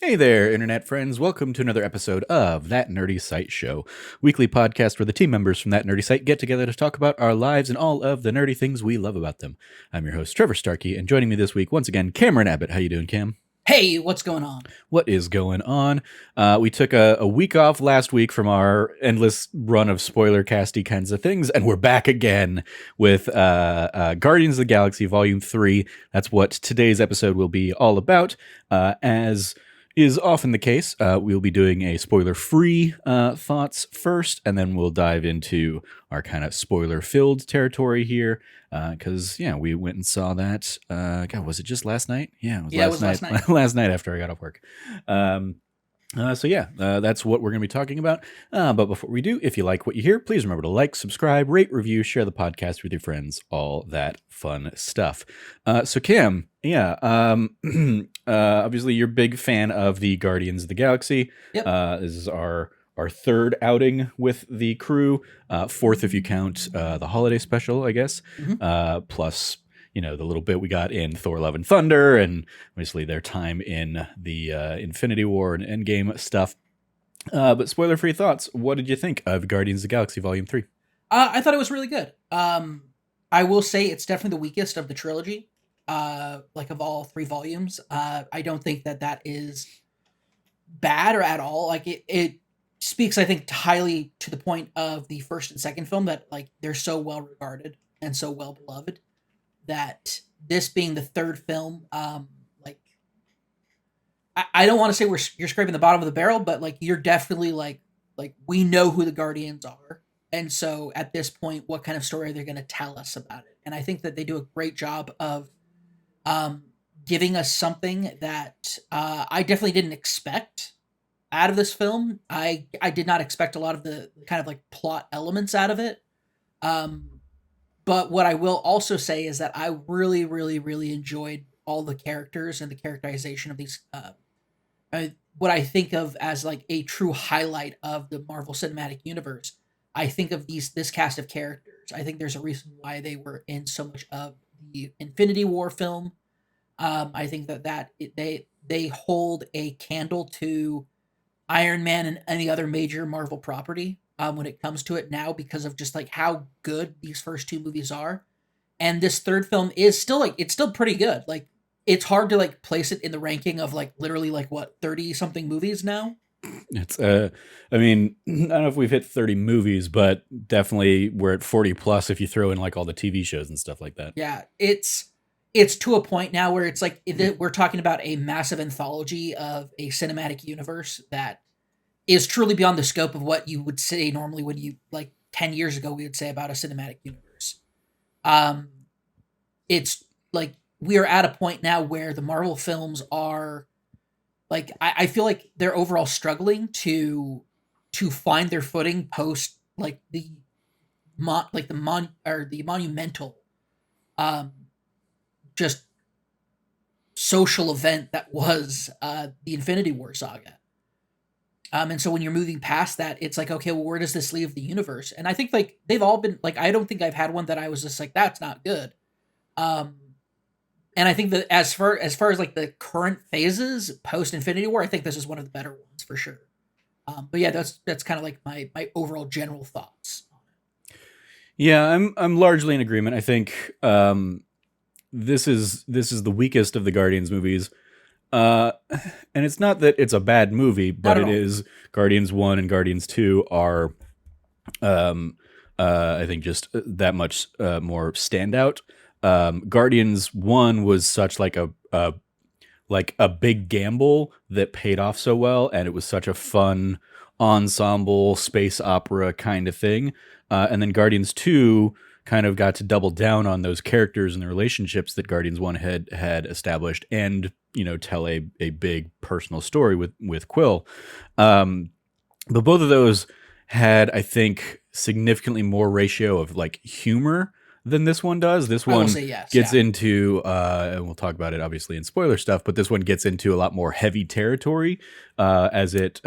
Hey there, internet friends. Welcome to another episode of That Nerdy Site Show, weekly podcast where the team members from That Nerdy Site get together to talk about our lives and all of the nerdy things we love about them. I'm your host, Trevor Starkey, and joining me this week, once again, Cameron Abbott. How you doing, Cam? Hey, what's going on? What is going on? We took a week off last week from our endless run of spoiler-casty kinds of things, and we're back again with Guardians of the Galaxy Volume 3. That's what today's episode will be all about, as is often the case. We'll be doing a spoiler-free thoughts first, and then we'll dive into our kind of spoiler-filled territory here. Because, we went and saw that. God, was it just last night? Yeah, it was last night. Last night after I got off work. That's what we're going to be talking about. But before we do, if you like what you hear, please remember to like, subscribe, rate, review, share the podcast with your friends, all that fun stuff. So Cam, obviously you're a big fan of the Guardians of the Galaxy. Yep. This is our third outing with the crew, fourth if you count the holiday special, I guess, plus the little bit we got in Thor Love and Thunder, and obviously their time in the Infinity War and Endgame stuff. But spoiler-free thoughts, what did you think of Guardians of the Galaxy Volume 3? I thought it was really good. I will say it's definitely the weakest of the trilogy, of all three volumes. I don't think that is bad or at all. Like, it speaks, I think, highly to the point of the first and second film that, like, they're so well regarded and so well beloved that this being the third film, I don't want to say you're scraping the bottom of the barrel, but like you're definitely like we know who the Guardians are, and so at this point, what kind of story are they going to tell us about it? And I think that they do a great job of giving us something that I definitely didn't expect out of this film. I did not expect a lot of the kind of like plot elements out of it. But what I will also say is that I really, really, really enjoyed all the characters and the characterization of these. What I think of as like a true highlight of the Marvel Cinematic Universe. I think of this cast of characters. I think there's a reason why they were in so much of the Infinity War film. I think they hold a candle to Iron Man and any other major Marvel property when it comes to it now, because of just like how good these first two movies are. And this third film is still it's still pretty good. Like, it's hard to like place it in the ranking of like literally like what 30 something movies now. It's I don't know if we've hit 30 movies, but definitely we're at 40 plus if you throw in like all the TV shows and stuff like that. Yeah, it's to a point now where it's like we're talking about a massive anthology of a cinematic universe that is truly beyond the scope of what you would say normally when you, like, 10 years ago we would say about a cinematic universe. It's like we are at a point now where the Marvel films are like, I feel like they're overall struggling to find their footing post like the monumental just social event that was the Infinity War saga. And so when you're moving past that, it's like, okay, well, where does this leave the universe? And I think like they've all been like, I don't think I've had one that I was just like, that's not good. And I think that as far as like the current phases post Infinity War, I think this is one of the better ones for sure. But yeah, that's kind of like my overall general thoughts on it. Yeah, I'm largely in agreement. I think this is the weakest of the Guardians movies. And it's not that it's a bad movie, but it is. Guardians 1 and Guardians 2 are, I think, just that much more standout. Guardians 1 was such like a big gamble that paid off so well, and it was such a fun ensemble space opera kind of thing. And then Guardians 2 kind of got to double down on those characters and the relationships that Guardians 1 had established, and tell a big personal story with Quill. But both of those had, I think, significantly more ratio of like humor than this one does. This one gets into, and we'll talk about it obviously in spoiler stuff, but this one gets into a lot more heavy territory as it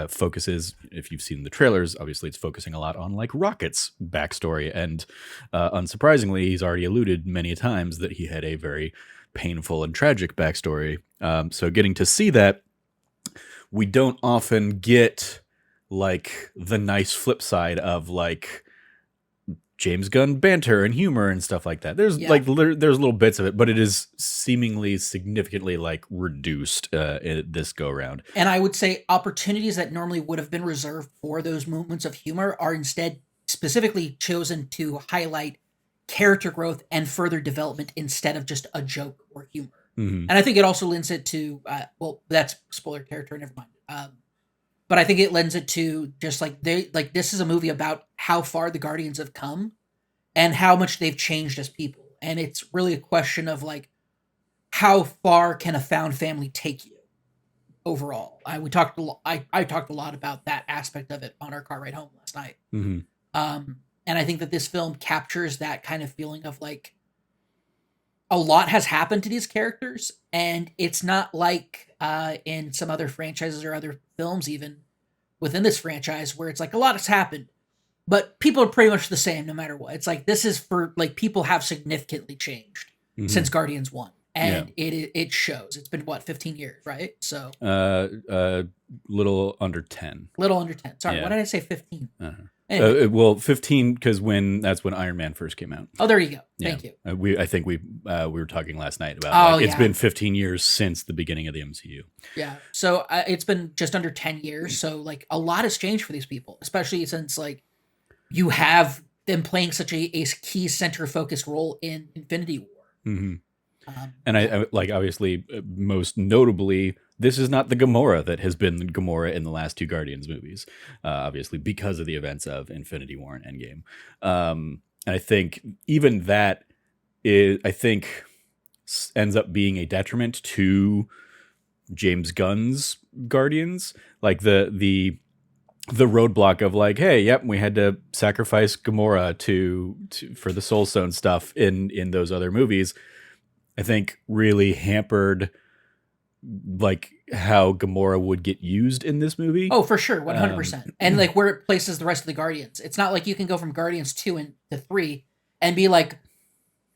focuses, if you've seen the trailers, obviously it's focusing a lot on like Rocket's backstory. And unsurprisingly, he's already alluded many times that he had a very painful and tragic backstory. So getting to see that we don't often get like the nice flip side of like James Gunn banter and humor and stuff like that. There's like there's little bits of it, but it is seemingly significantly like reduced this go round. And I would say opportunities that normally would have been reserved for those moments of humor are instead specifically chosen to highlight character growth and further development instead of just a joke or humor. Mm-hmm. And I think it also lends it to well, that's spoiler territory. Never mind. But I think it lends it to just like this is a movie about how far the Guardians have come and how much they've changed as people. And it's really a question of like, how far can a found family take you overall? I talked a lot about that aspect of it on our car ride home last night. Mm-hmm. And I think that this film captures that kind of feeling of like, a lot has happened to these characters, and it's not like in some other franchises or other films, even within this franchise, where it's like a lot has happened, but people are pretty much the same no matter what. It's like this is for like people have significantly changed since Guardians 1, and it shows. It's been what, 15 years, right? So little under 10. Little under 10. Sorry, why did I say 15? Anyway. Well, 15 because that's when Iron Man first came out. Oh, there you go. Thank you. I think we were talking last night about it's been 15 years since the beginning of the MCU. Yeah. So it's been just under 10 years. So like a lot has changed for these people, especially since like you have them playing such a key center focused role in Infinity War. Mm-hmm. And I like, obviously, most notably, this is not the Gamora that has been Gamora in the last two Guardians movies, obviously, because of the events of Infinity War and Endgame. And I think even that ends up being a detriment to James Gunn's Guardians. Like the roadblock of like, hey, yep, we had to sacrifice Gamora for the Soul Stone stuff in those other movies. I think really hampered like how Gamora would get used in this movie. Oh, for sure, 100%. And like where it places the rest of the Guardians. It's not like you can go from Guardians 2 to 3 and be like,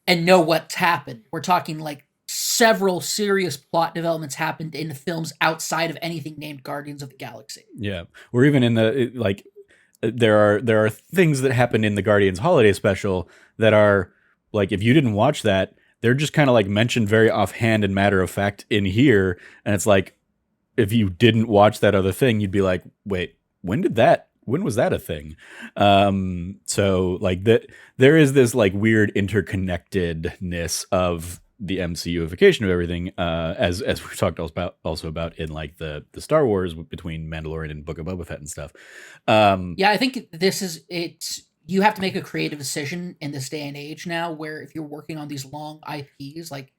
and know what's happened. We're talking like several serious plot developments happened in the films outside of anything named Guardians of the Galaxy. Yeah. We're even in the like there are things that happen in the Guardians holiday special that are like, if you didn't watch that, they're just kind of like mentioned very offhand and matter of fact in here. And it's like, if you didn't watch that other thing, you'd be like, wait, when was that a thing? So like that, there is this like weird interconnectedness of the MCUification of everything, as we've talked also about in like the Star Wars between Mandalorian and Book of Boba Fett and stuff. Yeah, I think you have to make a creative decision in this day and age now, where if you're working on these long IPs, like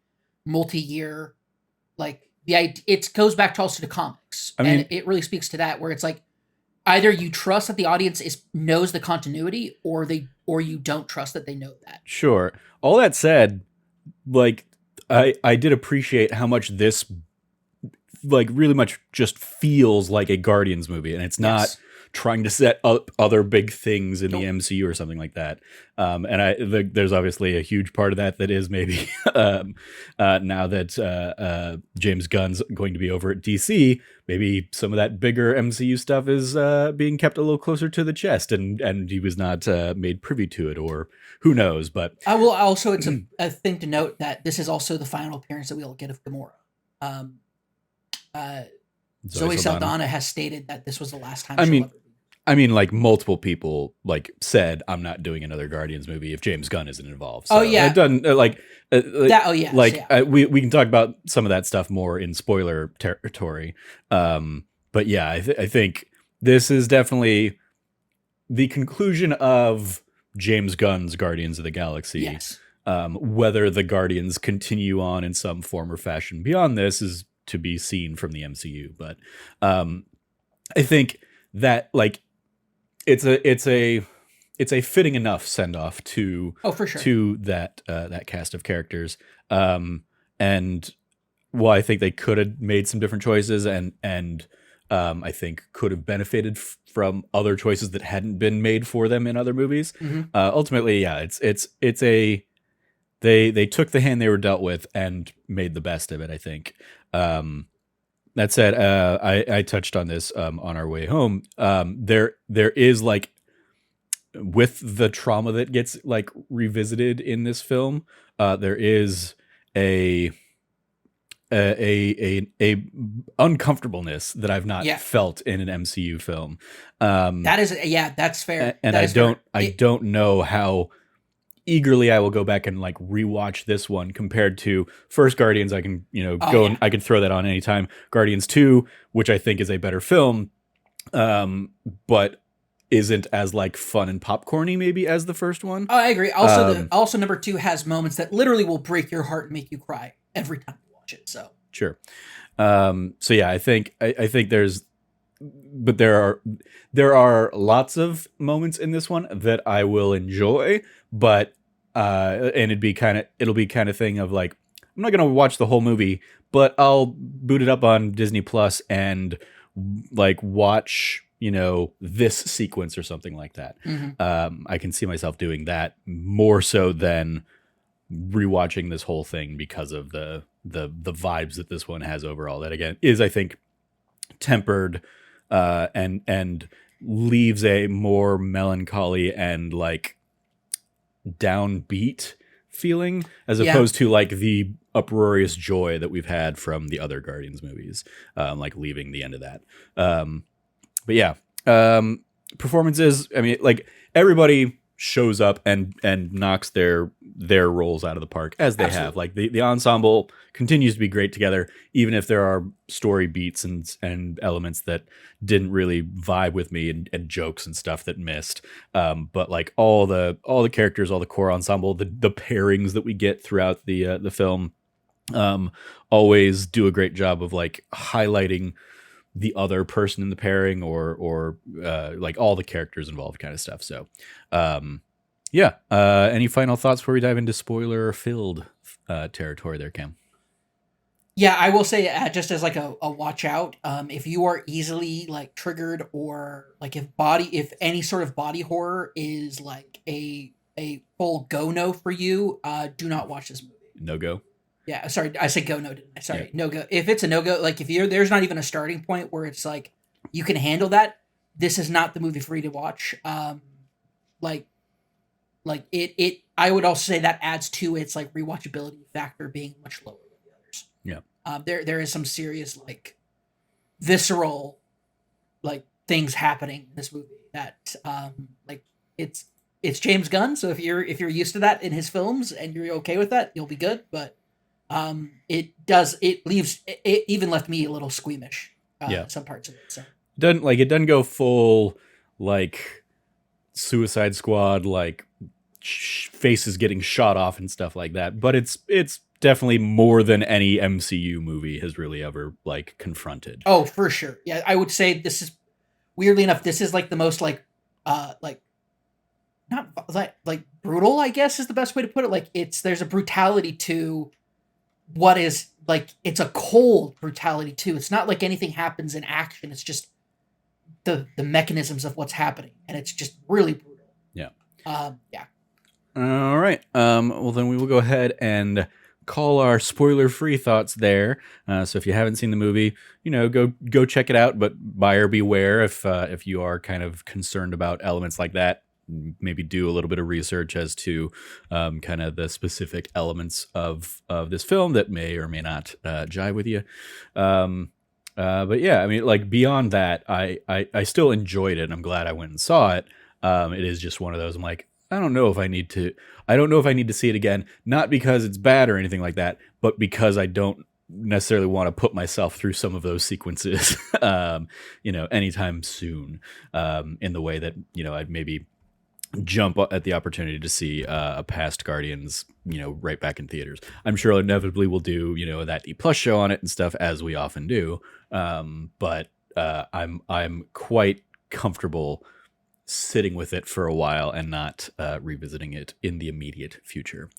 multi-year, like it goes back to also to comics. I mean, and it really speaks to that, where it's like either you trust that the audience knows the continuity, or you don't trust that they know that. Sure. All that said, like I did appreciate how much this like really much just feels like a Guardians movie, and it's not trying to set up other big things in the MCU or something like that. And there's obviously a huge part of that is maybe now that James Gunn's going to be over at DC, maybe some of that bigger MCU stuff is being kept a little closer to the chest, and he was not made privy to it, or who knows. But I will also, it's a thing to note that this is also the final appearance that we'll get of Gamora. Zoe Saldana has stated that this was the last time I mean, like multiple people like said, I'm not doing another Guardians movie if James Gunn isn't involved. So it doesn't we can talk about some of that stuff more in spoiler territory. But yeah, I think this is definitely the conclusion of James Gunn's Guardians of the Galaxy. Yes. Whether the Guardians continue on in some form or fashion beyond this is to be seen from the MCU. But I think that like it's a fitting enough send off to for sure. to that cast of characters. And while I think they could have made some different choices and I think could have benefited from other choices that hadn't been made for them in other movies. Ultimately, yeah, they took the hand they were dealt with and made the best of it, I think. That said, I touched on this on our way home. There is like with the trauma that gets like revisited in this film, there is a a uncomfortableness that I've not Yeah, felt in an MCU film. Um, that is, yeah, that's fair. and That is fair. I It, don't know how eagerly I will go back and like rewatch this one compared to first Guardians. I can, oh go and yeah, I can throw that on anytime. Guardians 2, which I think is a better film, but isn't as like fun and popcorny maybe as the first one. oh, I agree. Also, the Um, also number two has moments that literally will break your heart and make you cry every time you watch it. So sure. So yeah, I think but there are lots of moments in this one that I will enjoy, but and it'll be kind of thing of like I'm not gonna watch the whole movie, but I'll boot it up on Disney Plus and like watch this sequence or something like that. mhm. I can see myself doing that more so than rewatching this whole thing because of the vibes that this one has overall. That again is I think tempered and leaves a more melancholy and like downbeat feeling as Yeah, opposed to like the uproarious joy that we've had from the other Guardians movies, like leaving the end of that. But yeah, performances. I mean, like everybody shows up and knocks their roles out of the park as they have. absolutely. Like the ensemble continues to be great together, even if there are story beats and elements that didn't really vibe with me and jokes and stuff that missed. But like all the characters, all the core ensemble, the pairings that we get throughout the film, um, always do a great job of like highlighting the other person in the pairing or like all the characters involved kind of stuff. So yeah, any final thoughts before we dive into spoiler filled territory there, Cam? Yeah, I will say, just as like a watch out, if you are easily like triggered, or like if any sort of body horror is like a full go no for you, do not watch this movie. No go. Yeah, sorry, I said go no, didn't I? Yeah. Sorry, no go. If it's a no go, like if you're there's not even a starting point where it's like you can handle that, this is not the movie for you to watch. Like it I would also say that adds to its like rewatchability factor being much lower than the others. Yeah. There is some serious like visceral like things happening in this movie that like it's it's James Gunn, so if you're used to that in his films and you're okay with that, you'll be good. But it even left me a little squeamish, Yeah. some parts of it. So It doesn't go full like Suicide Squad like faces getting shot off and stuff like that, but it's definitely more than any MCU movie has really ever like confronted. oh, for sure, yeah, I would say this is, weirdly enough, this is like the most like not like brutal, I guess is the best way to put it. Like there's a brutality to what is like, it's a cold brutality too. It's not like anything happens in action. It's just the mechanisms of what's happening, and it's just really brutal. Yeah. Yeah. All right. Well, then we will go ahead and call our spoiler-free thoughts there. So if you haven't seen the movie, go check it out. But buyer beware if you are kind of concerned about elements like that. Maybe do a little bit of research as to kind of the specific elements of this film that may or may not jive with you. But yeah, I mean, like beyond that, I still enjoyed it. And I'm glad I went and saw it. It is just one of those. I'm like, I don't know if I need to. I don't know if I need to see it again. Not because it's bad or anything like that, but because I don't necessarily want to put myself through some of those sequences, anytime soon. In the way that I'd maybe jump at the opportunity to see a past Guardians, right back in theaters. I'm sure inevitably we'll do, that E Plus show on it and stuff as we often do. But I'm quite comfortable sitting with it for a while and not revisiting it in the immediate future.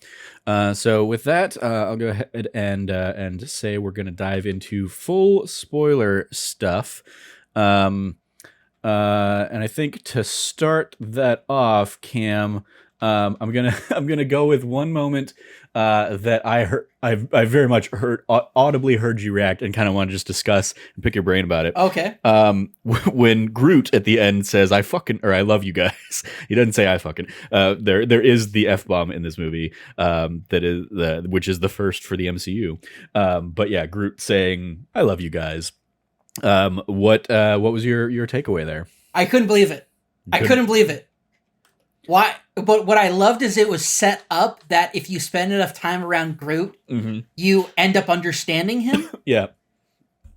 So with that, I'll go ahead and say we're going to dive into full spoiler stuff. And I think to start that off, Cam, I'm gonna go with one moment that I heard. I very much audibly heard you react and kind of want to just discuss and pick your brain about it. Okay. When Groot at the end says "I fucking" or "I love you guys," he doesn't say "I fucking." There is the F bomb in this movie. That is which is the first for the MCU. But yeah, Groot saying "I love you guys." What was your takeaway there? I couldn't believe it. I couldn't believe it. Why? But what I loved is it was set up that if you spend enough time around Groot, you end up understanding him. Yeah.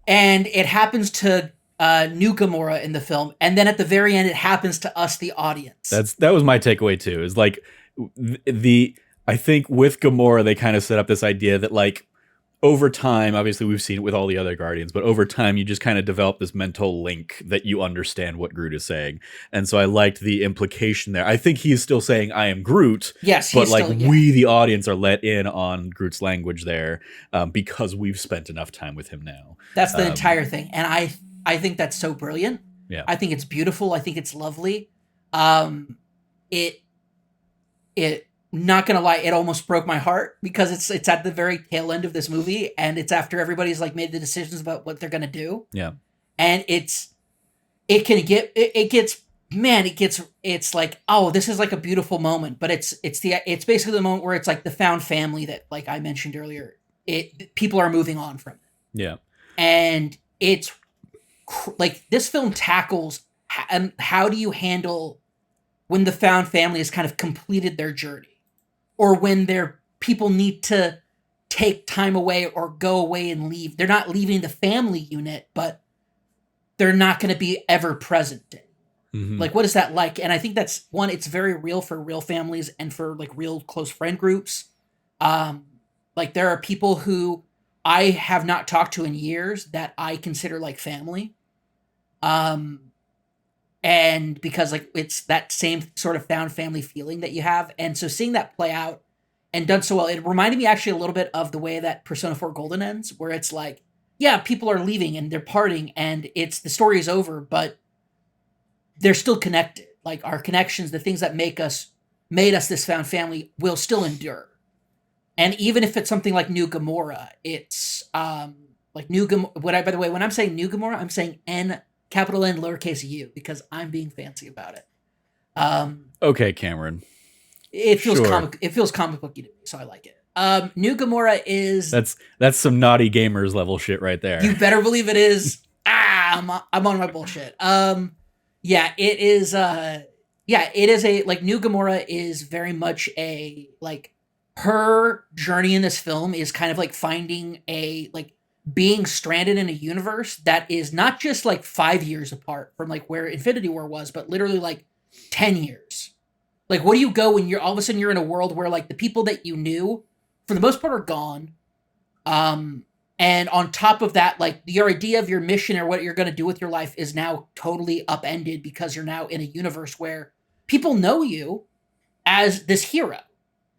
And it happens to New Gamora in the film, and then at the very end, it happens to us, the audience. That was my takeaway too. Is like I think with Gamora they kind of set up this idea that like over time, obviously we've seen it with all the other Guardians, but over time you just kind of develop this mental link that you understand what Groot is saying. And so I liked the implication there. I think he's still saying I am Groot. Yes, but like we, the audience, are let in on Groot's language there because we've spent enough time with him now. That's the entire thing. And I think that's so brilliant. Yeah. I think it's beautiful. I think it's lovely. It not gonna lie, it almost broke my heart because it's at the very tail end of this movie, and it's after everybody's like made the decisions about what they're gonna do. Yeah. And it's like, oh, this is like a beautiful moment, but it's basically the moment where it's like the found family that, like I mentioned earlier, people are moving on from it. Yeah. And it's like this film tackles how do you handle when the found family has kind of completed their journey, or when their people need to take time away or go away and leave. They're not leaving the family unit, but they're not going to be ever present. Mm-hmm. Like, what is that like? And I think that's one, it's very real for real families and for like real close friend groups. Like there are people who I have not talked to in years that I consider like family. And because like it's that same sort of found family feeling that you have. And so seeing that play out and done so well, it reminded me actually a little bit of the way that Persona 4 Golden ends, where it's like, yeah, people are leaving and they're parting and the story is over, but they're still connected. Like our connections, the things that made us this found family will still endure. And even if it's something like New Gamora, it's like New Gamora. By the way, when I'm saying New Gamora, I'm saying capital N, lowercase u, because I'm being fancy about it. Okay, Cameron. It feels comic booky to me, so I like it. New Gamora is that's some naughty gamers level shit right there. You better believe it is. I'm on my bullshit. Yeah, it is. It is a like New Gamora is very much a like her journey in this film is kind of like finding a like being stranded in a universe that is not just like 5 years apart from like where Infinity War was, but literally like 10 years. Like, what do you go when you're all of a sudden you're in a world where like the people that you knew for the most part are gone. And on top of that, like your idea of your mission or what you're going to do with your life is now totally upended because you're now in a universe where people know you as this hero,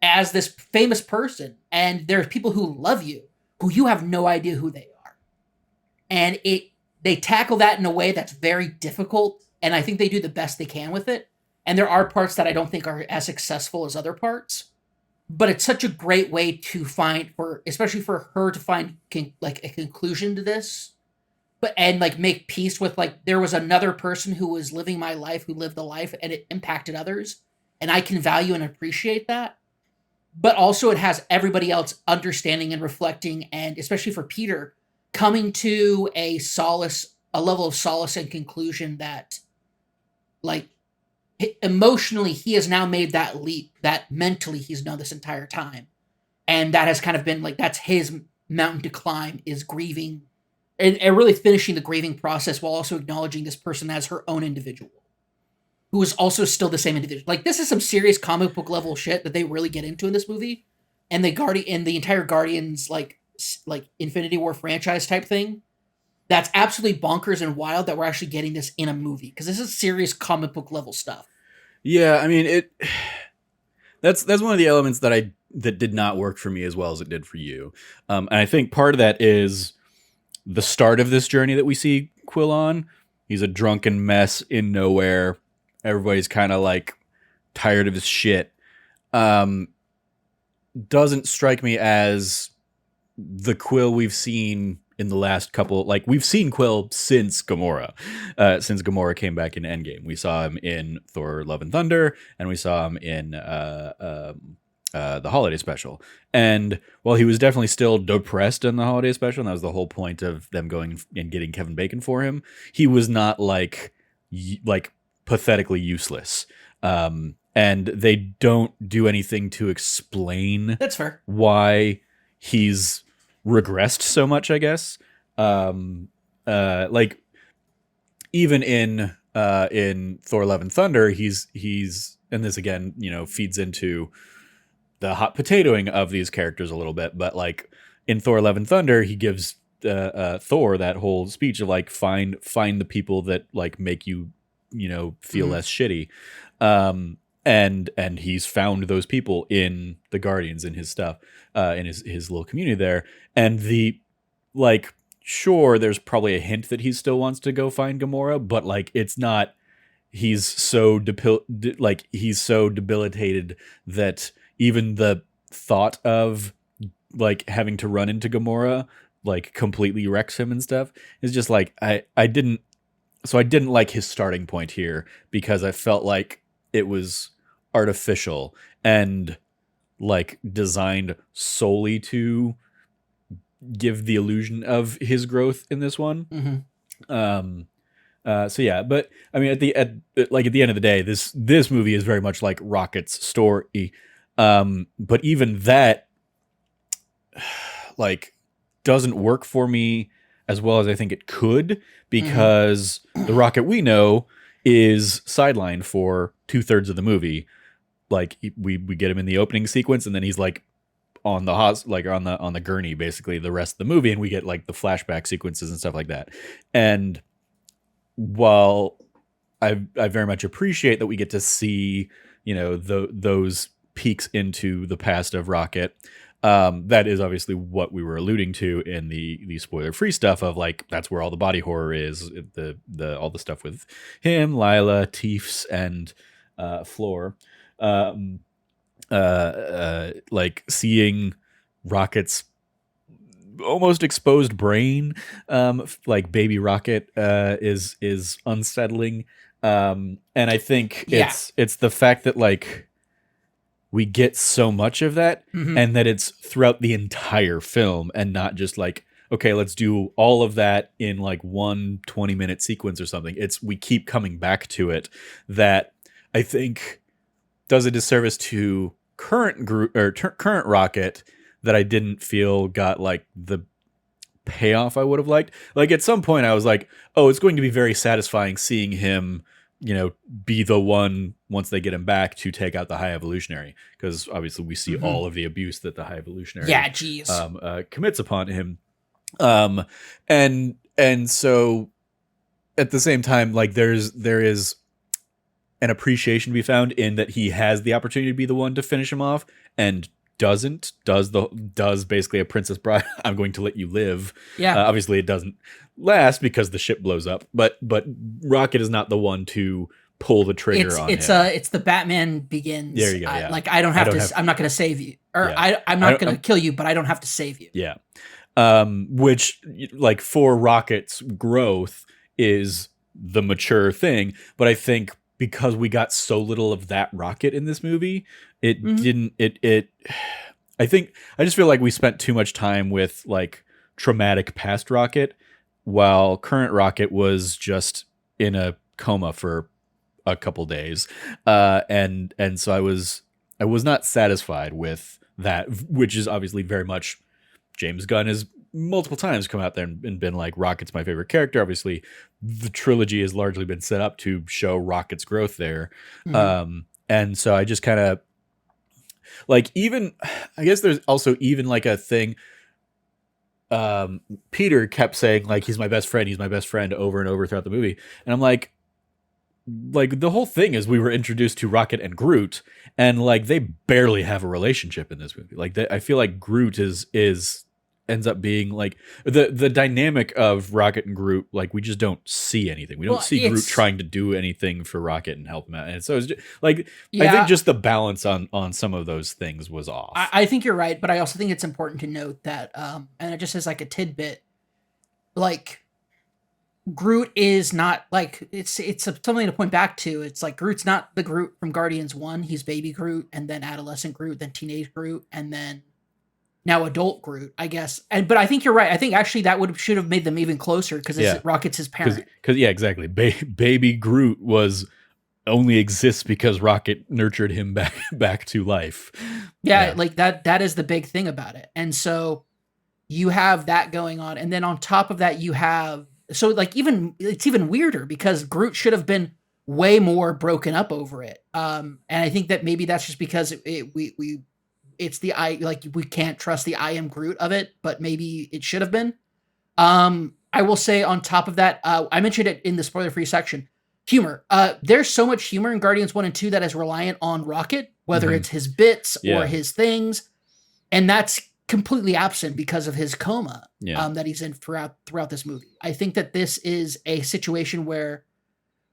as this famous person. And there's people who love you, who you have no idea who they are. And they tackle that in a way that's very difficult. And I think they do the best they can with it. And there are parts that I don't think are as successful as other parts. But it's such a great way to find, especially for her to find like a conclusion to this. And like make peace with like, there was another person who was living my life, who lived the life, and it impacted others. And I can value and appreciate that. But also it has everybody else understanding and reflecting, and especially for Peter, coming to a level of solace and conclusion that, like, emotionally, he has now made that leap that mentally he's known this entire time. And that has kind of been, like, that's his mountain to climb, is grieving, and really finishing the grieving process while also acknowledging this person as her own individual, who is also still the same individual. Like, this is some serious comic book level shit that they really get into in this movie. And the entire Guardians, like Infinity War franchise type thing, that's absolutely bonkers and wild that we're actually getting this in a movie, because this is serious comic book level stuff. Yeah, I mean, that's one of the elements that did not work for me as well as it did for you. And I think part of that is the start of this journey that we see Quill on. He's a drunken mess in nowhere. Everybody's kind of like tired of his shit. um, doesn't strike me as the Quill we've seen in the last couple. Like, we've seen Quill since Gamora, since Gamora came back in Endgame. We saw him in Thor: Love and Thunder, and we saw him in the holiday special. And while he was definitely still depressed in the holiday special, and that was the whole point of them going and getting Kevin Bacon for him, he was not like pathetically useless. And they don't do anything to explain That's fair. why he's regressed so much, I guess. Like, even in Thor: Love and Thunder, he's and this again, feeds into the hot potatoing of these characters a little bit, but like in Thor: Love and Thunder, he gives Thor that whole speech of like find the people that like make you feel less shitty. And he's found those people in the Guardians, in his stuff, in his little community there. And like, sure, there's probably a hint that he still wants to go find Gamora, but like, it's not. He's so he's so debilitated that even the thought of like having to run into Gamora like completely wrecks him and stuff. Is just like I didn't like his starting point here, because I felt like it was artificial and like designed solely to give the illusion of his growth in this one. Mm-hmm. So yeah, but I mean, at the end of the day, this movie is very much like Rocket's story. But even that, like, doesn't work for me as well as I think it could, because the Rocket we know is sidelined for 2/3 of the movie. Like, we get him in the opening sequence, and then he's like on the on the gurney basically the rest of the movie, and we get like the flashback sequences and stuff like that. And while I very much appreciate that we get to see those peeks into the past of Rocket, that is obviously what we were alluding to in the spoiler free stuff of like, that's where all the body horror is, the all the stuff with him, Lila, Teefs, and Floor. Like seeing Rocket's almost exposed brain, like baby Rocket, is unsettling. And I think it's the fact that like we get so much of that, and that it's throughout the entire film, and not just like, okay, let's do all of that in like one 20-minute sequence or something. We keep coming back to it, that I think does a disservice to current Rocket, that I didn't feel got like the payoff I would have liked. Like, at some point I was like, oh, it's going to be very satisfying seeing him, be the one, once they get him back, to take out the High Evolutionary, because obviously we see all of the abuse that the High Evolutionary commits upon him. And so at the same time, like, there is an appreciation to be found in that he has the opportunity to be the one to finish him off, and does basically a Princess Bride, I'm going to let you live. Yeah. Obviously it doesn't last because the ship blows up, but Rocket is not the one to pull the trigger on him. It's the Batman Begins. There you go. Yeah. Like, I'm not going to save you, or I'm not going to kill you, but I don't have to save you. Yeah. Which, like, for Rocket's growth is the mature thing, but I think because we got so little of that Rocket in this movie, it didn't. I just feel like we spent too much time with like traumatic past Rocket, while current Rocket was just in a coma for a couple days, and so I was not satisfied with that, which is obviously very much James Gunn has multiple times come out there and been like, Rocket's my favorite character. Obviously, the trilogy has largely been set up to show Rocket's growth there. And so I just kind of like, even, I guess there's also even like a thing. Peter kept saying like, he's my best friend over and over throughout the movie. And I'm like the whole thing is we were introduced to Rocket and Groot, and like they barely have a relationship in this movie. Like, I feel like Groot is ends up being like the dynamic of Rocket and Groot. Like we just don't see anything. We don't Well, see Groot it's trying to do anything for Rocket and help him out. And so it's just, like I think yeah. just the balance on some of those things was off. I think you're right, but I also think it's important to note that, and it just as like a tidbit, like Groot is not like something to point back to. It's like Groot's not the Groot from Guardians 1. He's baby Groot, and then adolescent Groot, then teenage Groot, and then now adult Groot, I guess. But I think you're right. I think actually that should have made them even closer because Rocket's his parent. Because yeah, exactly. Baby Groot only exists because Rocket nurtured him back to life. Yeah, like that is the big thing about it. And so you have that going on, and then on top of that you have, so like it's even weirder because Groot should have been way more broken up over it. And I think that maybe that's just because it's we can't trust the I am Groot of it, but maybe it should have been. I will say on top of that, I mentioned it in the spoiler free section. Humor. There's so much humor in Guardians 1 and 2 that is reliant on Rocket, whether it's his bits or his things. And that's completely absent because of his coma that he's in throughout this movie. I think that this is a situation where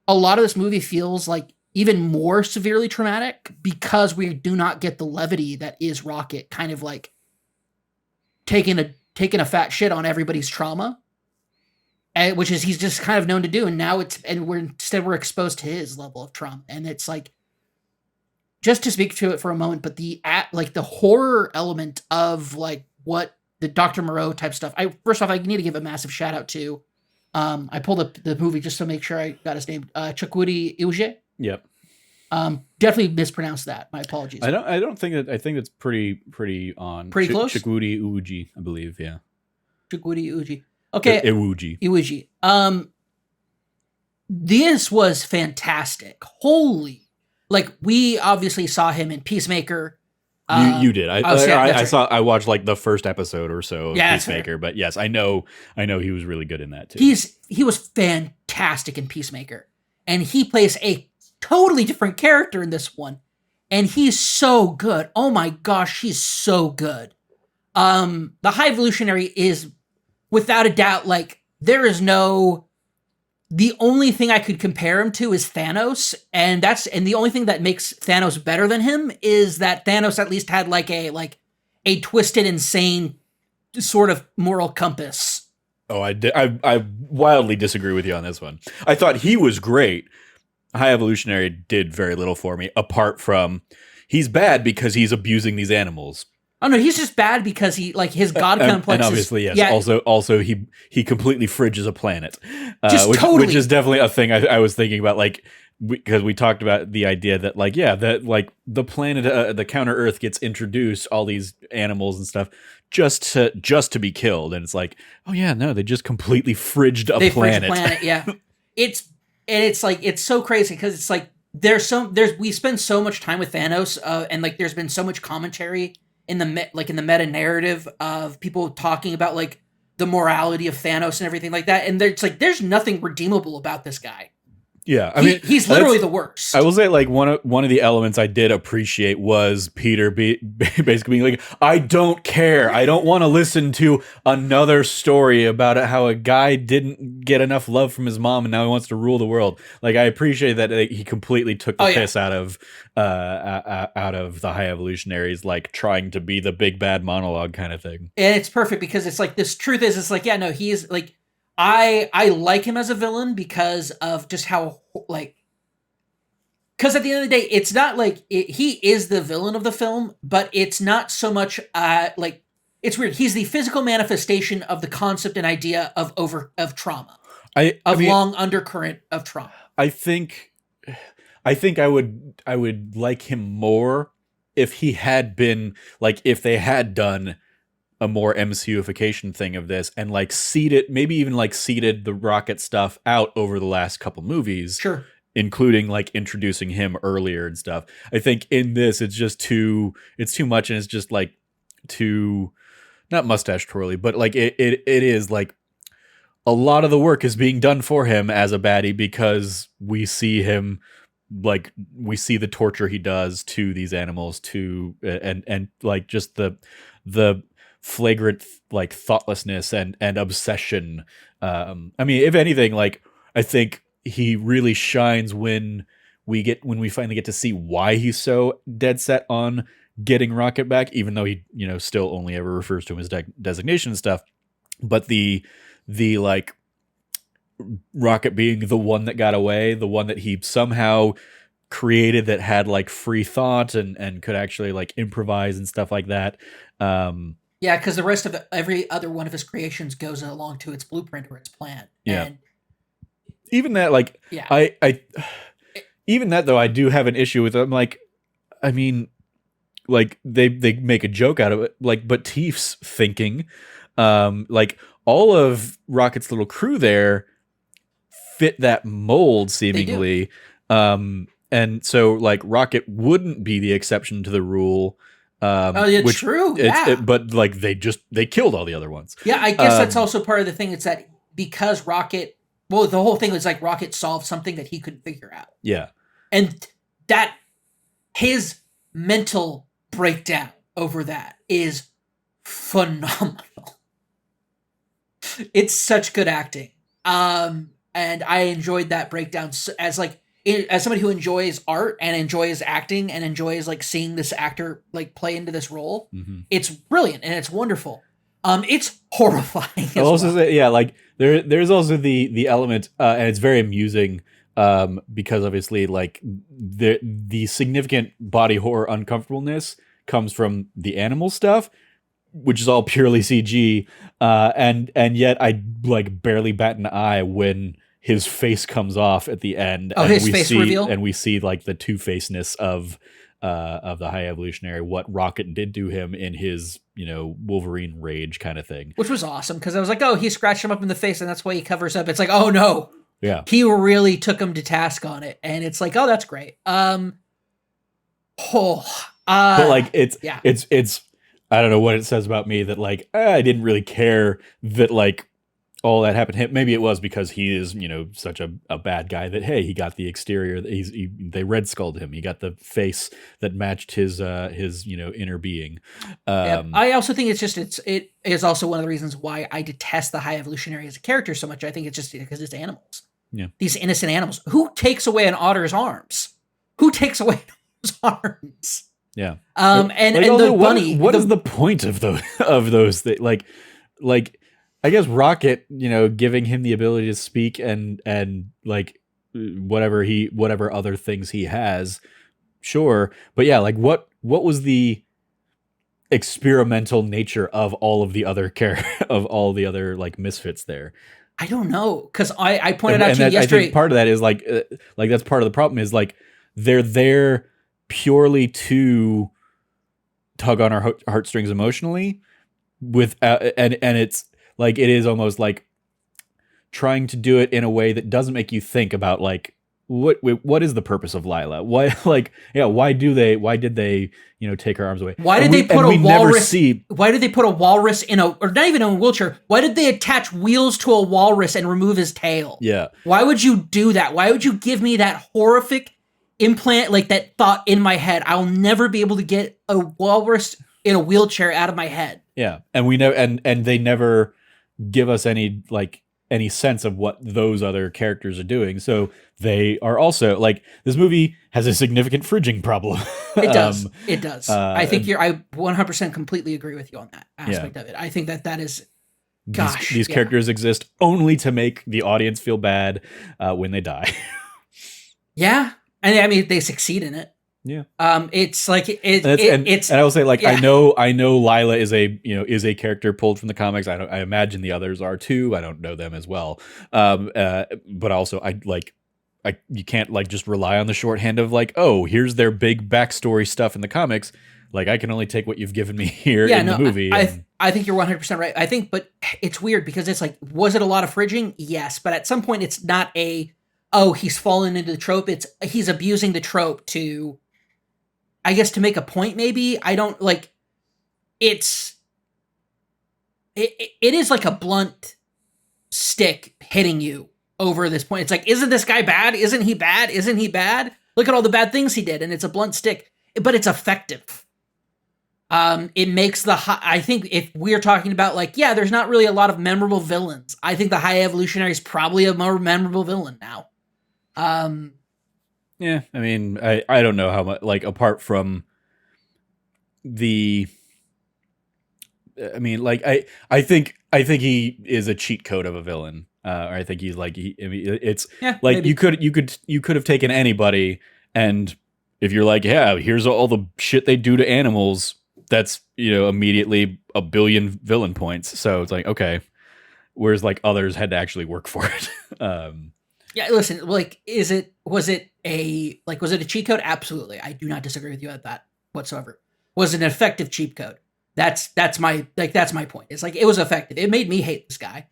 a lot of this movie feels like even more severely traumatic because we do not get the levity that is Rocket kind of like taking a fat shit on everybody's trauma. Which is he's just kind of known to do, and now we're exposed to his level of trauma, and it's like, just to speak to it for a moment, but the horror element of like what the Dr. Moreau type stuff. First off, I need to give a massive shout out to, I pulled up the movie just to make sure I got his name, Chukwudi Iwuji. Yep. Definitely mispronounced that. My apologies. I don't think that. I think it's pretty on. Pretty close. Chukwudi Iwuji, I believe. Yeah. Chukwudi Iwuji. Okay. Iwuji. This was fantastic. Holy. Like, we obviously saw him in Peacemaker. You did. I watched like the first episode or so of Peacemaker, but yes, I know he was really good in that too. He was fantastic in Peacemaker. And he plays a totally different character in this one. And he's so good. Oh my gosh, he's so good. The High Evolutionary is, without a doubt, like, the only thing I could compare him to is Thanos, and the only thing that makes Thanos better than him is that Thanos at least had like a twisted, insane sort of moral compass. Oh, I wildly disagree with you on this one. I thought he was great. High Evolutionary did very little for me, apart from he's bad because he's abusing these animals. Oh no, he's just bad because he his god complex. And obviously, yes. Yeah. Also, he completely fridges a planet, totally. Which is definitely a thing I was thinking about. Like, because we talked about the idea that the planet, the counter Earth gets introduced, all these animals and stuff, just to be killed, and it's like, oh yeah, no, they just completely fridged a planet. Yeah. It's so crazy because it's like we spend so much time with Thanos, and like there's been so much commentary in the meta narrative of people talking about like the morality of Thanos and everything like that, and there's nothing redeemable about this guy. Yeah, I mean, he's literally the worst. I will say, like, one of the elements I did appreciate was Peter basically being like, I don't care. I don't want to listen to another story about how a guy didn't get enough love from his mom and now he wants to rule the world. Like, I appreciate that he completely took the piss out of the High Evolutionaries, like trying to be the big bad monologue kind of thing. And it's perfect because it's like, this truth is, it's like, yeah, no, he is like, I like him as a villain because of just how, like, because at the end of the day, it's not like he is the villain of the film, but it's not so much like, it's weird. He's the physical manifestation of the concept and idea of trauma, long undercurrent of trauma. I think I would like him more if he had been like, if they had done a more MCUification thing of this and like seeded the Rocket stuff out over the last couple movies. Sure. Including like introducing him earlier and stuff. I think in this it's just too much, and it's just like too, not mustache twirly, but like it is like a lot of the work is being done for him as a baddie because we see him, like, we see the torture he does to these animals and like just the flagrant like thoughtlessness and obsession. I mean, if anything, like I think he really shines when we finally get to see why he's so dead set on getting Rocket back, even though he, you know, still only ever refers to him as designation and stuff. But the like Rocket being the one that got away, the one that he somehow created that had like free thought and could actually like improvise and stuff like that. Yeah, because the rest of every other one of his creations goes along to its blueprint or its plan. Yeah. And even that, like, yeah, I even that though, I do have an issue with it. I'm like, I mean, like they make a joke out of it, like, but Teef's thinking, like all of Rocket's little crew there fit that mold seemingly. And so like Rocket wouldn't be the exception to the rule. oh, yeah, true. Yeah. But like they killed all the other ones. Yeah, I guess that's also part of the thing. It's that because Rocket, well, the whole thing was like Rocket solved something that he couldn't figure out. Yeah. And that his mental breakdown over that is phenomenal. It's such good acting. And I enjoyed that breakdown as like, as somebody who enjoys art and enjoys acting and enjoys like seeing this actor like play into this role. Mm-hmm. It's brilliant and it's wonderful. It's horrifying. I'll also say, yeah, like there's also the element, and it's very amusing, because obviously like the significant body horror uncomfortableness comes from the animal stuff, which is all purely CG, and yet I like barely bat an eye when his face comes off at the end. Oh, and his face reveal? And we see like the two-facedness of the High Evolutionary, what Rocket did to him in his, you know, Wolverine rage kind of thing. Which was awesome, because I was like, oh, he scratched him up in the face and that's why he covers up. It's like, oh no. Yeah. He really took him to task on it. And it's like, oh, that's great. But like it's I don't know what it says about me that like I didn't really care that like all that happened to him. Maybe it was because he is, you know, such a bad guy that, hey, he got the exterior. They red skulled him. He got the face that matched his you know, inner being. I also think it is also one of the reasons why I detest the High Evolutionary as a character so much. I think it's just because it's animals. Yeah. These innocent animals. Who takes away an otter's arms? Who takes away his arms? Yeah. And the bunny. What is the point of those things? Like I guess Rocket, you know, giving him the ability to speak and like whatever other things he has, sure. But yeah, like what was the experimental nature of all of the other of all the other like misfits there? I don't know, because I pointed out to you yesterday. I think part of that is like that's part of the problem is like they're there purely to tug on our heartstrings emotionally, and it's like it is almost like trying to do it in a way that doesn't make you think about like what is the purpose of Lila? Why why did they, you know, take her arms away? Why did they put a walrus? Why did they put a walrus in or not even in a wheelchair? Why did they attach wheels to a walrus and remove his tail? Yeah. Why would you do that? Why would you give me that horrific implant, like that thought in my head? I'll never be able to get a walrus in a wheelchair out of my head. Yeah. And we know, and they never give us any sense of what those other characters are doing. So they are also like, this movie has a significant fridging problem. It does. I think I 100% completely agree with you on that aspect of it. I think that is, these characters exist only to make the audience feel bad when they die. Yeah. And I mean, they succeed in it. Yeah. It's like and I will say, like, yeah. I know Lila is a character pulled from the comics. I imagine the others are too. I don't know them as well. But also you can't like just rely on the shorthand of like, oh, here's their big backstory stuff in the comics. Like, I can only take what you've given me here in the movie. I think you're 100% right. I think, but it's weird because it's like, was it a lot of fridging? Yes. But at some point it's not he's fallen into the trope. He's abusing the trope to, I guess, to make a point, maybe. I don't like it is like a blunt stick hitting you over this point. It's like, isn't this guy bad? Isn't he bad? Isn't he bad? Look at all the bad things he did. And it's a blunt stick, but it's effective. It makes I think if we're talking about like, yeah, there's not really a lot of memorable villains. I think the High Evolutionary is probably a more memorable villain now. Yeah, I mean, I don't know how much, like, apart from the, I mean, like, I think he is a cheat code of a villain. Or I think he's like, I mean, it's Yeah, like maybe. you could have taken anybody, and if you're like, yeah, here's all the shit they do to animals, that's, immediately a billion villain points. So it's like, okay, whereas like others had to actually work for it. Yeah, listen, like, was it a cheat code? Absolutely. I do not disagree with you at that whatsoever. Was it an effective cheat code? That's my point. It's like, it was effective. It made me hate this guy.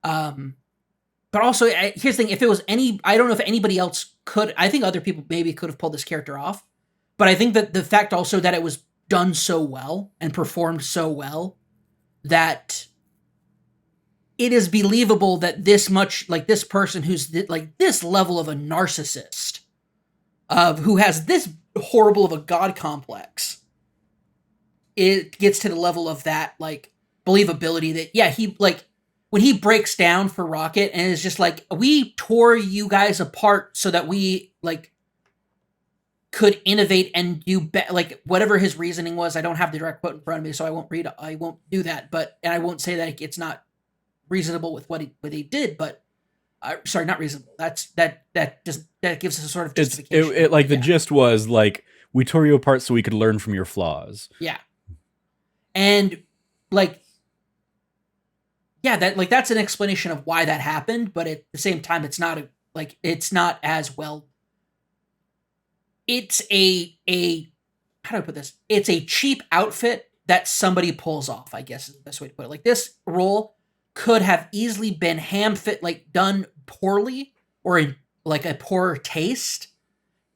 But also, here's the thing: if it was I don't know if anybody else could. I think other people maybe could have pulled this character off. But I think that the fact also that it was done so well and performed so well that it is believable that this much, like, this person who's like this level of a narcissist, who has this horrible of a god complex, it gets to the level of that, like, believability that, yeah, he, like, when he breaks down for Rocket and is just like, we tore you guys apart so that we, like, could innovate and do like, whatever his reasoning was. I don't have the direct quote in front of me, so I won't do that, and I won't say that it's not reasonable with what he did, but sorry, not reasonable. That gives us a sort of justification. The gist was like, we tore you apart so we could learn from your flaws. Yeah. And like, yeah, that's an explanation of why that happened, but at the same time, it's not as well. It's how do I put this? It's a cheap outfit that somebody pulls off, I guess is the best way to put it. Like, this role could have easily been done poorly or in like a poorer taste,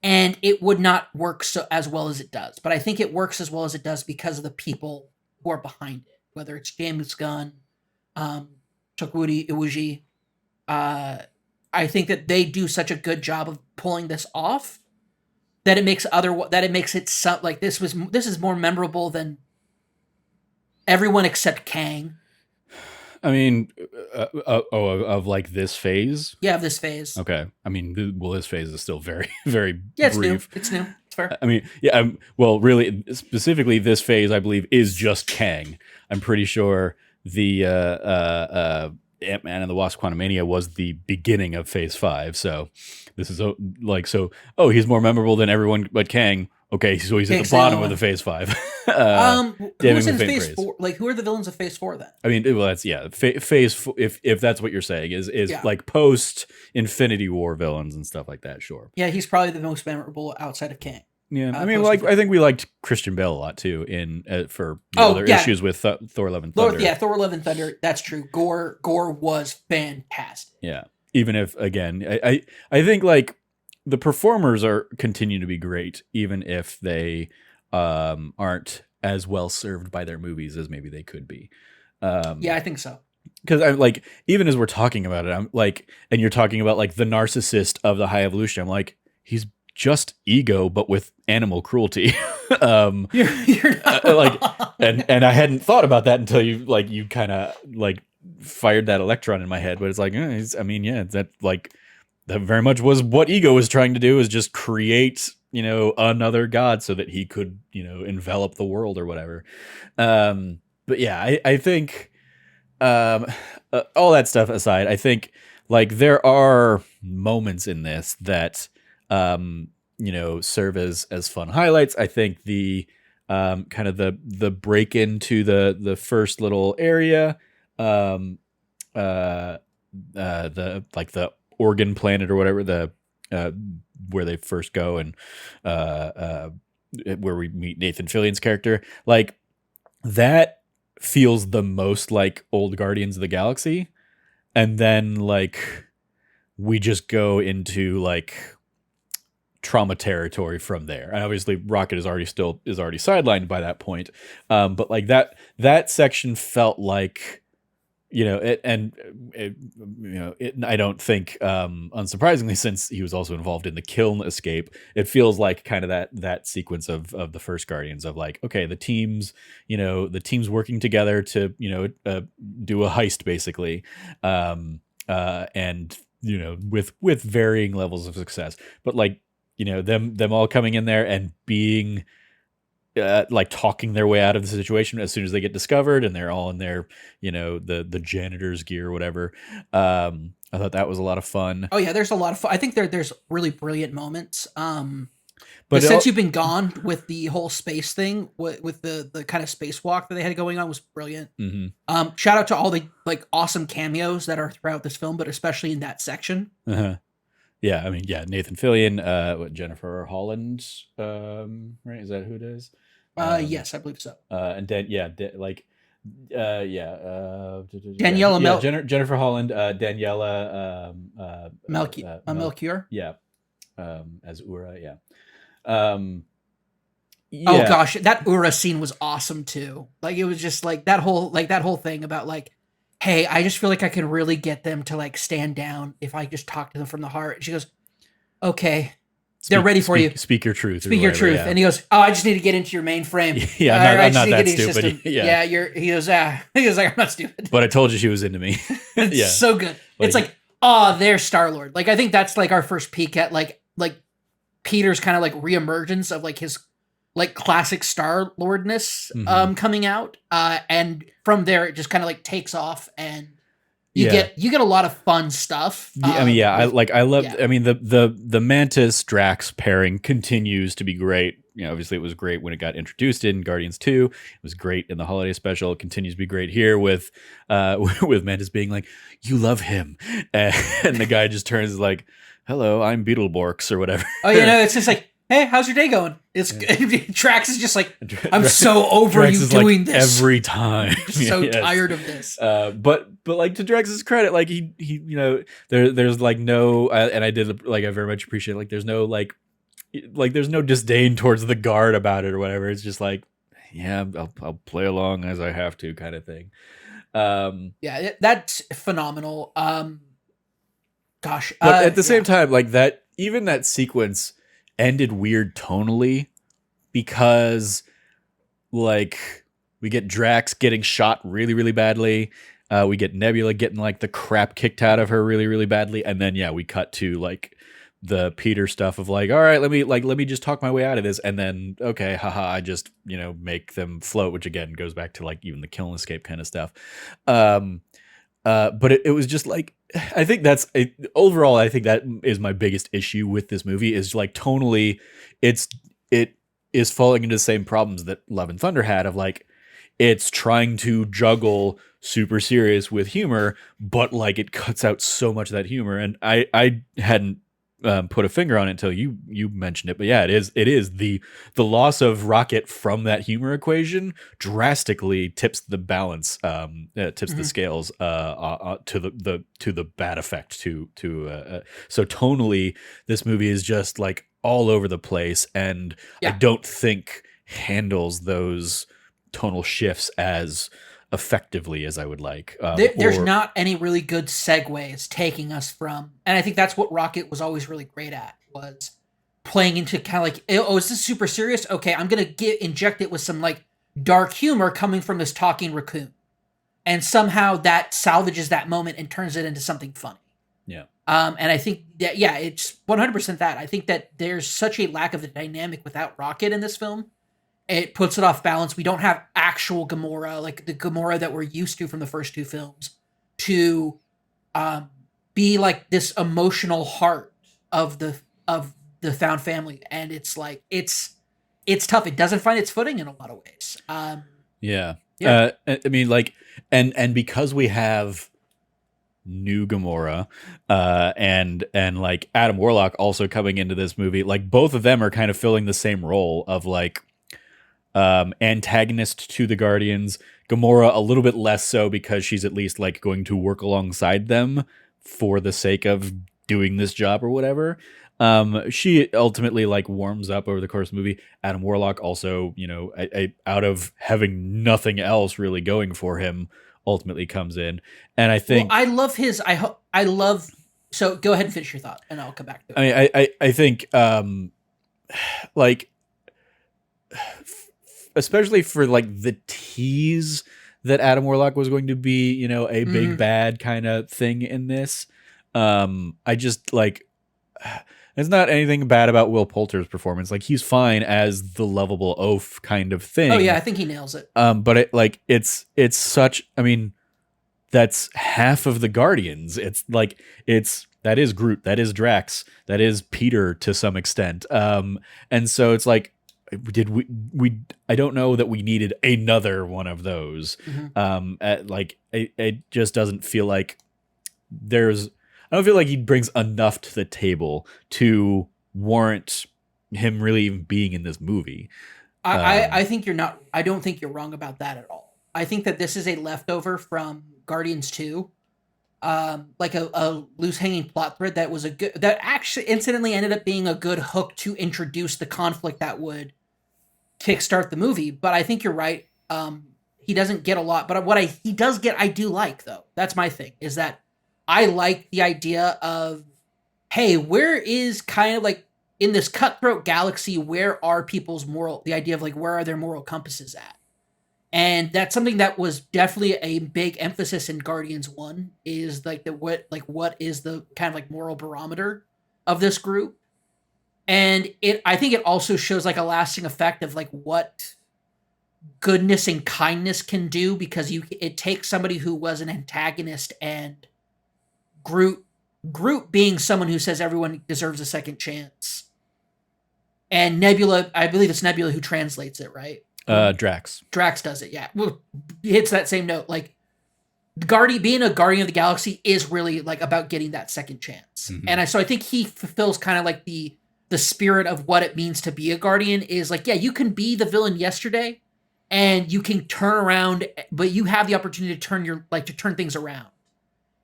and it would not work as well as it does. But I think it works as well as it does because of the people who are behind it, whether it's James Gunn, Chukwudi Iwuji. I think that they do such a good job of pulling this off that it makes it like, this is more memorable than everyone except Kang. I mean, of like this phase? Yeah, of this phase. Okay. I mean, well, this phase is still very, very it's brief. New. It's new. It's fair. I mean, yeah, well, really, specifically, this phase, I believe, is just Kang. I'm pretty sure the Ant-Man and the Wasp: Quantumania was the beginning of Phase 5. So this is he's more memorable than everyone but Kang. Okay, so he's at the bottom of the Phase 5. Who's in Phase 4? Like, who are the villains of Phase 4 then? I mean, well, that's, yeah, Phase 4, if that's what you're saying, is like post Infinity War villains and stuff like that. Sure. Yeah, he's probably the most memorable outside of Kang. Yeah, I mean, like, I think we liked Christian Bale a lot too for other issues with Thor: Love and Thunder. Thor: Love and Thunder. That's true. Gore was fantastic. Yeah, even if, again, I think, like, the performers continue to be great, even if they aren't as well served by their movies as maybe they could be. Yeah, I think so. Because I'm like, even as we're talking about it, I'm like, and you're talking about like the narcissist of the High Evolution, I'm like, he's just ego, but with animal cruelty. You're not like, and I hadn't thought about that until you kind of like fired that electron in my head. But it's like, that very much was what ego was trying to do, is just create, another god so that he could, envelop the world or whatever. But yeah, I think, all that stuff aside, I think, like, there are moments in this that, serve as fun highlights. I think the kind of the break into the first little area, the Organ Planet or whatever, where they first go, and where we meet Nathan Fillion's character, like, that feels the most like old Guardians of the Galaxy. And then, like, we just go into like trauma territory from there. And obviously Rocket is already sidelined by that point. But like that section felt like, I don't think, unsurprisingly, since he was also involved in the kiln escape, it feels like kind of that sequence of the first Guardians of like, okay, the team's working together to, do a heist basically, and with varying levels of success, but like, them all coming in there and being like talking their way out of the situation as soon as they get discovered, and they're all in their, the janitor's gear or whatever. I thought that was a lot of fun. Oh yeah, there's a lot of fun. I think there's really brilliant moments. But since you've been gone with the whole space thing, with the kind of spacewalk that they had going on was brilliant. Mm-hmm. Shout out to all the like awesome cameos that are throughout this film, but especially in that section. Uh-huh. Yeah, I mean, Nathan Fillion, Jennifer Holland, right? Is that who it is? Yes, I believe so. And then Jennifer Holland, Daniela, Melchior. Yeah, as Ura. Yeah. Oh gosh, that Ura scene was awesome too. Like it was just like that whole thing about like, hey, I just feel like I can really get them to like stand down if I just talk to them from the heart. And she goes, okay. They're ready for you. Speak your truth. Speak your truth. Yeah. And he goes, oh, I just need to get into your mainframe. Yeah, I'm not that stupid. Yeah, he goes like, I'm not stupid. But I told you she was into me. It's so good. It's like, oh, there's Star-Lord. Like, I think that's like our first peek at like Peter's kind of like reemergence of like his like classic Star-Lordness coming out. And from there, it just kind of like takes off, and you get a lot of fun stuff. I love. Yeah. I mean, the Mantis Drax pairing continues to be great. Obviously, it was great when it got introduced in Guardians 2. It was great in the holiday special. It continues to be great here with Mantis being like, "You love him," and the guy just turns like, "Hello, I'm Beetleborgs," or whatever. Oh, it's just like, hey, how's your day going? Drax is just like, I'm so over Drax you doing like this every time. I'm so tired of this. But like, to Drax's credit, like he there's like no, and I very much appreciate, like, there's no there's no disdain towards the guard about it or whatever. It's just like, yeah, I'll play along as I have to, kind of thing. Yeah, that's phenomenal. Gosh, but at the same time, like even that sequence ended weird tonally, because like we get Drax getting shot really, really badly. We get Nebula getting like the crap kicked out of her really, really badly. And then, we cut to like the Peter stuff of like, all right, let me just talk my way out of this. And then, okay, haha, I just, make them float, which again goes back to like even the kill and escape kind of stuff. But it was just like, I think overall, I think that is my biggest issue with this movie, is like tonally, it is falling into the same problems that Love and Thunder had, of like, it's trying to juggle super serious with humor, but like it cuts out so much of that humor. And I hadn't put a finger on it until you mentioned it, but yeah, it is the loss of Rocket from that humor equation drastically tips the balance, tips the scales to the bad effect. So tonally, this movie is just like all over the place, and I don't think handles those tonal shifts as effectively as I would like. There's not any really good segues taking us from, and I think that's what Rocket was always really great at, was playing into kind of like, oh, is this super serious? Okay, I'm gonna inject it with some like dark humor coming from this talking raccoon, and somehow that salvages that moment and turns it into something funny. Yeah. And I think that it's 100% that. I think that there's such a lack of the dynamic without Rocket in this film. It puts it off balance. We don't have actual Gamora, like the Gamora that we're used to from the first two films, to be like this emotional heart of the found family. And it's like, it's tough. It doesn't find its footing in a lot of ways. I mean, like, and because we have new Gamora, and like Adam Warlock also coming into this movie, like both of them are kind of filling the same role of like, antagonist to the Guardians. Gamora a little bit less so, because she's at least like going to work alongside them for the sake of doing this job or whatever. She ultimately like warms up over the course of the movie. Adam Warlock also, out of having nothing else really going for him, ultimately comes in. And I Well, think I love his. I love. So go ahead and finish your thought, and I'll come back to it. I mean, I think like especially for like the tease that Adam Warlock was going to be, you know, a big bad kind of thing in this. I just like it's not anything bad about Will Poulter's performance. Like he's fine as the lovable oaf kind of thing. Oh yeah, I think he nails it. But it like it's such. I mean, that's half of the Guardians. It's like that is Groot, that is Drax, that is Peter to some extent. And so it's like, did we I don't know that we needed another one of those. Like it just doesn't feel like I don't feel like he brings enough to the table to warrant him really even being in this movie. I think you're not. I don't think you're wrong about that at all. I think that this is a leftover from Guardians 2, like a loose hanging plot thread that was that actually incidentally ended up being a good hook to introduce the conflict that would kickstart the movie. But I think you're right. He doesn't get a lot, but what he does get, I do like though. That's my thing, is that I like the idea of, hey, where is kind of like in this cutthroat galaxy, where are people's the idea of like, where are their moral compasses at? And that's something that was definitely a big emphasis in Guardians 1, is like what is the kind of like moral barometer of this group. And I think it also shows like a lasting effect of like what goodness and kindness can do, because it takes somebody who was an antagonist, and Groot being someone who says everyone deserves a second chance. And Nebula, I believe it's Nebula who translates it, right? Drax does it, yeah. Well, hits that same note. Like, being a Guardian of the Galaxy is really like about getting that second chance. And so I think he fulfills kind of like the spirit of what it means to be a Guardian, is like, yeah, you can be the villain yesterday and you can turn around, but you have the opportunity to turn things around.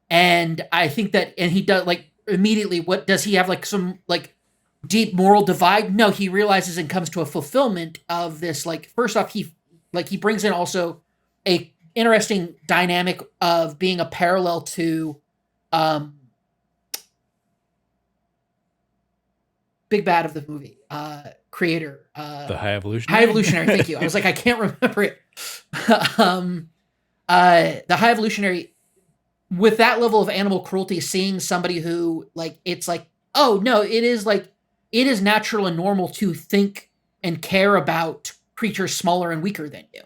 And I think that, and he does, like, immediately, what does he have, like, some, like, deep moral divide? No, he realizes and comes to a fulfillment of this, like, first off, he brings in also a interesting dynamic of being a parallel to, big bad of the movie, creator. The High Evolutionary? High Evolutionary, thank you. I was like, I can't remember it. The High Evolutionary, with that level of animal cruelty, seeing somebody who, like, it's like, oh no, it is natural and normal to think and care about creatures smaller and weaker than you.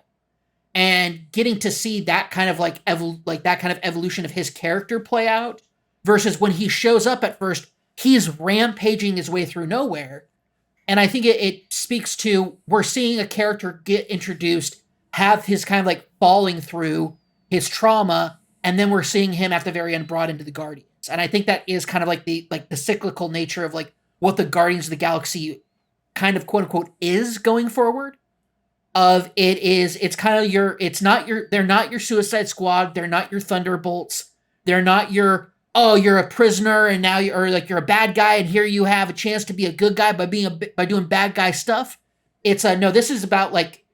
And getting to see that kind of like that kind of evolution of his character play out, versus when he shows up at first, he's rampaging his way through nowhere. And I think it speaks to, we're seeing a character get introduced, have his kind of like falling through his trauma, and then we're seeing him at the very end brought into the Guardians. And I think that is kind of like the cyclical nature of like what the Guardians of the Galaxy kind of quote unquote is going forward. It's kind of they're not your Suicide Squad, they're not your Thunderbolts, they're not your, oh, you're a prisoner and now you're a bad guy and here you have a chance to be a good guy by doing bad guy stuff. It's no, this is about like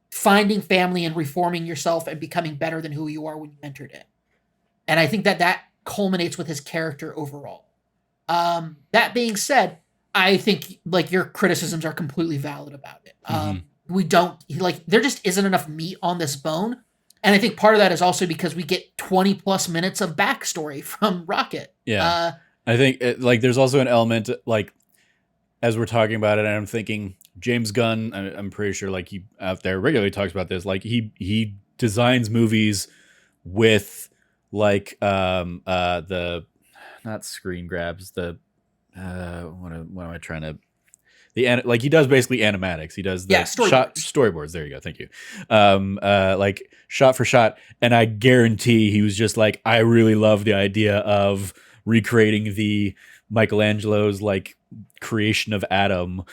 finding family and reforming yourself and becoming better than who you are when you entered it. And I think that culminates with his character overall. That being said, I think like your criticisms are completely valid about it. There just isn't enough meat on this bone. And I think part of that is also because we get 20 plus minutes of backstory from Rocket. Yeah. I think there's also an element, like, as we're talking about it, and I'm thinking James Gunn, I'm pretty sure like he out there regularly talks about this. Like he designs movies with like the, not screen grabs, the what am I trying to, like he does basically animatics. He does the storyboards. There you go. Thank you. Like shot for shot. And I guarantee he was just like, I really love the idea of recreating the Michelangelo's like creation of Adam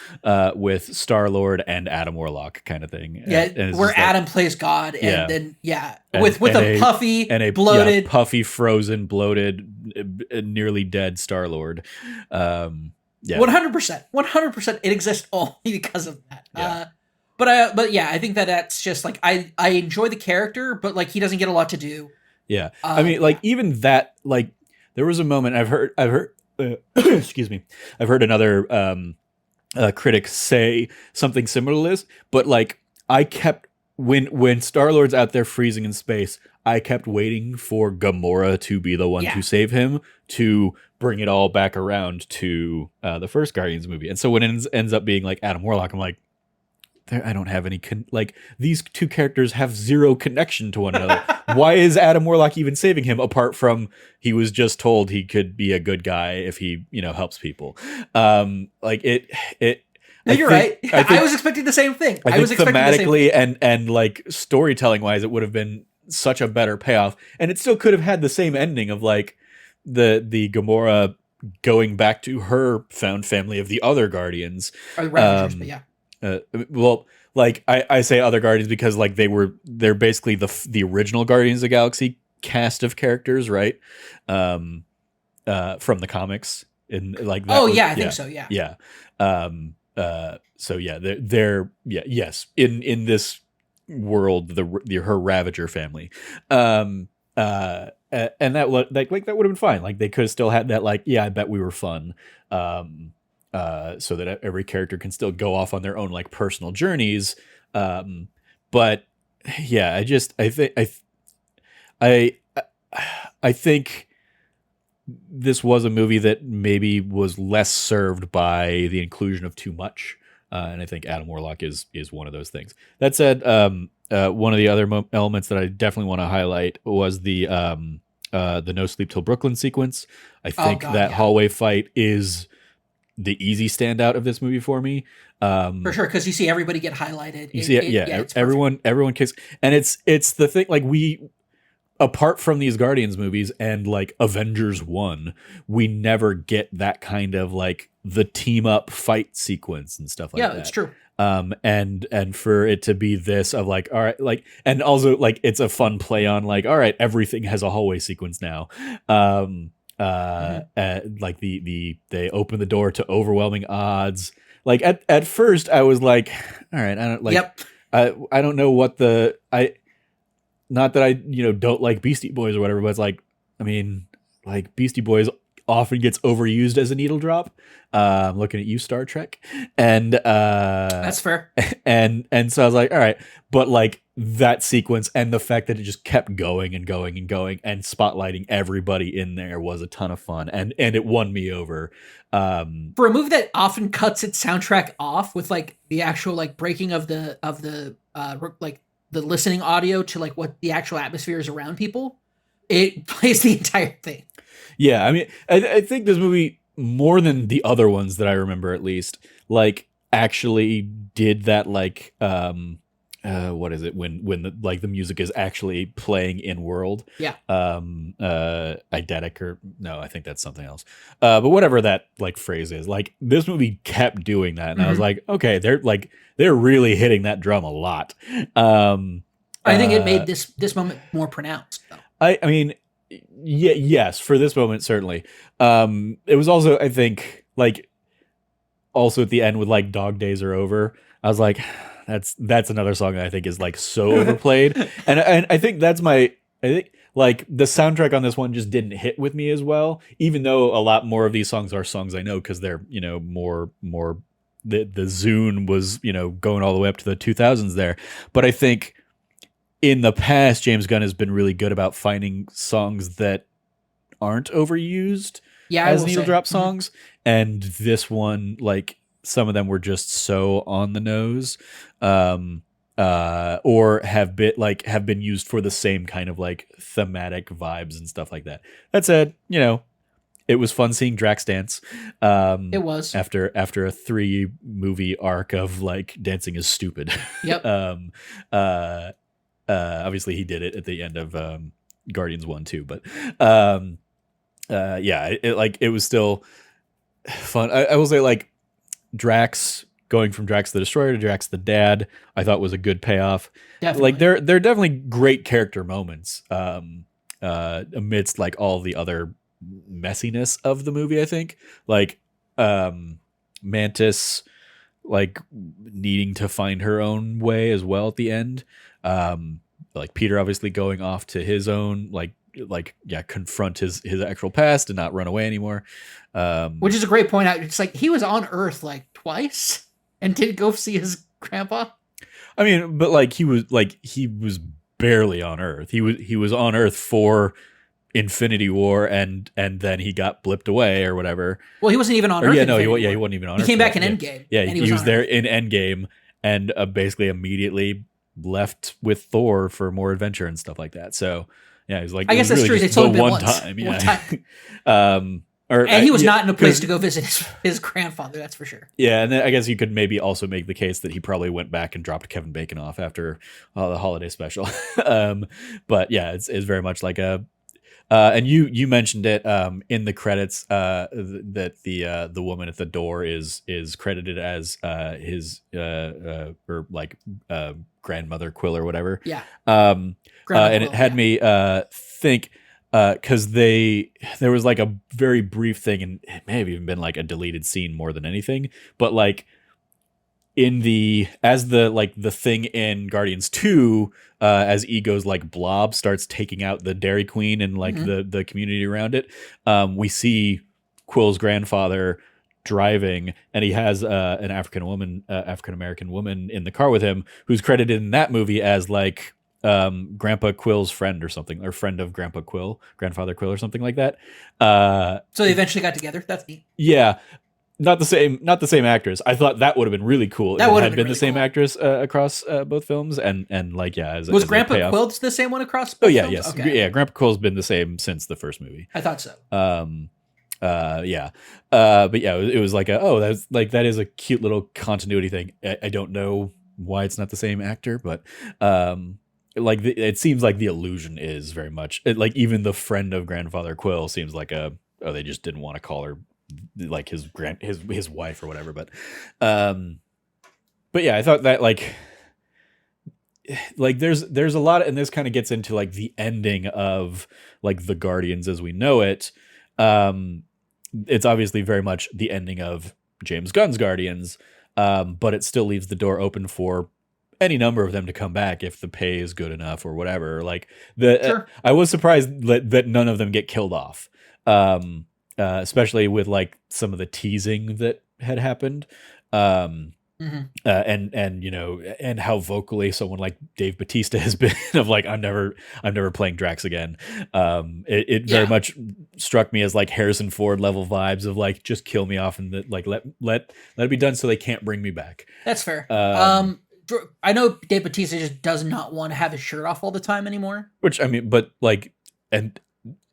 with Star-Lord and Adam Warlock kind of thing. Yeah, and where Adam plays God, and then with a puffy, bloated, puffy, frozen, bloated, nearly dead Star-Lord. Yeah, 100%. It exists only because of that. Yeah. But yeah, I think that that's just like I enjoy the character, but like he doesn't get a lot to do. Yeah. I mean, like Yeah. even that, like there was a moment I've heard, excuse me, I've heard another critic say something similar to this, but like I kept when Star Lord's out there freezing in space, I kept waiting for Gamora to be the one Yeah. to save him to bring it all back around to the first Guardians movie, and so when it ends up being like Adam Warlock, I'm like, I don't have any like these two characters have zero connection to one another. Why is Adam Warlock even saving him apart from he was just told he could be a good guy if he, helps people. Like it No, you're right. I was expecting the same thing. I was think expecting the same thing. thematically and like storytelling wise, it would have been such a better payoff, and it still could have had the same ending of like the Gamora going back to her found family of the other Guardians. Or the Ravagers, but yeah. Well, like I say other Guardians because like they're basically the original Guardians of the Galaxy cast of characters, right? From the comics, and like that. Oh yeah, I think so. Yeah. Yeah. So yeah, they're yes in this world the her Ravager family. And that would that would have been fine. Like they could have still had that like I bet we were fun. So that every character can still go off on their own like personal journeys. But yeah, I think this was a movie that maybe was less served by the inclusion of too much. And I think Adam Warlock is one of those things. That said, one of the other elements that I definitely want to highlight was the No Sleep Till Brooklyn sequence. I think hallway fight is the easy standout of this movie for me. For sure, because you see everybody get highlighted. Everyone kicks, and it's the thing like apart from these Guardians movies and like Avengers 1, we never get that kind of like the team up fight sequence and stuff like that. Yeah, it's true. And for it to be this of like, all right, like, and also like it's a fun play on like, all right, everything has a hallway sequence now. Like they open the door to overwhelming odds. Like at first I was like, all right, I don't like, I don't know what not that I, don't like Beastie Boys or whatever, but it's like, I mean, like Beastie Boys often gets overused as a needle drop. Looking at you, Star Trek. And that's fair. And so I was like, all right, but like that sequence and the fact that it just kept going and going and going and spotlighting everybody in there was a ton of fun. And it won me over. For a movie that often cuts its soundtrack off with like the actual like breaking of the like the listening audio to like what the actual atmosphere is around people, it plays the entire thing. Yeah, I mean, I think this movie, more than the other ones that I remember at least, like actually did that like what is it when the music is actually playing in world. Yeah. Eidetic or no, I think that's something else. But whatever that like phrase is, like this movie kept doing that, and I was like, okay, they're really hitting that drum a lot. I think it made this moment more pronounced though. I mean, yes, for this moment certainly. It was also, I think, like also at the end with like Dog Days Are Over, I was like, that's another song that I think is like so overplayed. and I think I think like the soundtrack on this one just didn't hit with me as well, even though a lot more of these songs are songs I know because they're, more the Zune was, going all the way up to the 2000s there. But I think in the past, James Gunn has been really good about finding songs that aren't overused as needle drop songs. And this one, like some of them were just so on the nose, or have been used for the same kind of like thematic vibes and stuff like that. That said, it was fun seeing Drax dance. It was after a 3 movie arc of like dancing is stupid. Yep. Obviously he did it at the end of Guardians 1 too, but it was still fun. I will say like Drax going from Drax the Destroyer to Drax the Dad, I thought was a good payoff. Definitely. Like they're definitely great character moments amidst like all the other messiness of the movie. I think like Mantis like needing to find her own way as well at the end. Like Peter obviously going off to his own confront his actual past and not run away anymore. Which is a great point out. It's like he was on Earth like twice and didn't go see his grandpa. I mean, but like he was barely on Earth. He was on Earth for Infinity War, and then he got blipped away or whatever. Well, he wasn't even on Earth. He wasn't even on Earth. He came back in Endgame. Yeah, he was there in Endgame, and basically immediately left with Thor for more adventure and stuff like that. So yeah, he's like, I guess that's true. It's only been one time. Yeah. One time. And he was not in a place to go visit his grandfather, that's for sure. Yeah, and then I guess you could maybe also make the case that he probably went back and dropped Kevin Bacon off after the holiday special. But yeah, it's very much like a. And you mentioned it in the credits that the woman at the door is credited as his or like grandmother Quill or whatever. Yeah. And it had me think. Because there was like a very brief thing, and it may have even been like a deleted scene more than anything. But like as the thing in Guardians 2, as Ego's like blob starts taking out the Dairy Queen and like the community around it, we see Quill's grandfather driving, and he has an African American woman in the car with him, who's credited in that movie as like Grandpa Quill's friend or something, or friend of Grandfather Quill or something like that. So they eventually got together. That's neat. Yeah, not the same actress. I thought that would have been really cool. That would have been been really the same cool. actress across both films, and like yeah, was Grandpa Quill the same one across both films? Yes, okay. Yeah, Grandpa Quill's been the same since the first movie. I thought so. But yeah, it was like that is a cute little continuity thing. I don't know why it's not the same actor, but it seems like the illusion is very much like even the friend of Grandfather Quill seems like they just didn't want to call her like his wife or whatever. But yeah, I thought that like there's a lot, and this kind of gets into like the ending of like the Guardians as we know it. It's obviously very much the ending of James Gunn's Guardians, but it still leaves the door open for any number of them to come back if the pay is good enough or whatever. Like Sure. I was surprised that none of them get killed off, especially with like some of the teasing that had happened. And you know, and how vocally someone like Dave Bautista has been of like, I'm never playing Drax again. It very much struck me as like Harrison Ford level vibes of like, just kill me off and like let it be done so they can't bring me back. That's fair. I know Dave Bautista just does not want to have his shirt off all the time anymore. Which I mean, but like, and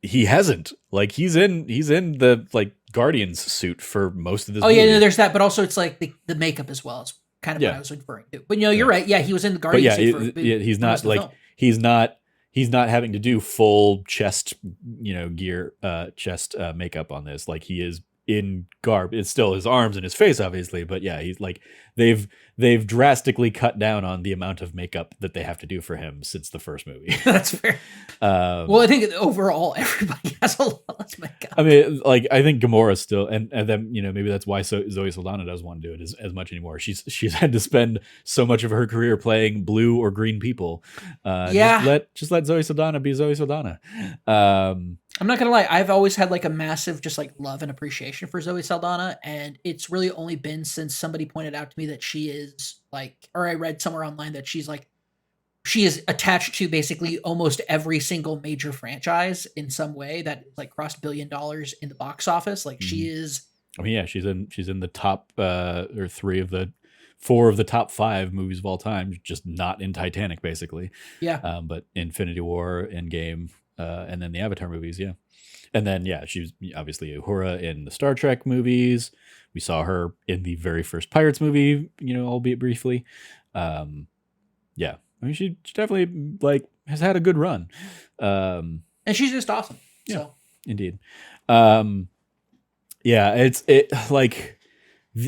he hasn't. Like he's in the like Guardians suit for most of this. Oh movie. yeah, no, there's that, but also it's like the makeup as well. It's kind of what I was referring to. But you're right. Yeah, he was in the Guardians suit he's not like he's not having to do full chest, gear, chest makeup on this. Like he is in garb. It's still his arms and his face, obviously, but yeah, he's like they've drastically cut down on the amount of makeup that they have to do for him since the first movie. That's fair. Well, I think overall everybody has a lot less makeup. I mean, like I think Gamora still, and then maybe that's why Zoe Saldana doesn't want to do it as much anymore. She's had to spend so much of her career playing blue or green people. Just let Zoe Saldana be Zoe Saldana. I'm not gonna lie, I've always had like a massive just like love and appreciation for Zoe Saldana, and it's really only been since somebody pointed out to me that she is like, or I read somewhere online that she is attached to basically almost every single major franchise in some way that like crossed $1 billion in the box office. Like she is. I mean, yeah, she's in the top or 4 of the top 5 movies of all time, just not in Titanic, basically. Yeah. But Infinity War, Endgame. And then the Avatar movies, yeah. And then, yeah, she was obviously Uhura in the Star Trek movies. We saw her in the very first Pirates movie, albeit briefly. Yeah, I mean, she definitely like has had a good run. And she's just awesome. Yeah, so. Indeed. Yeah,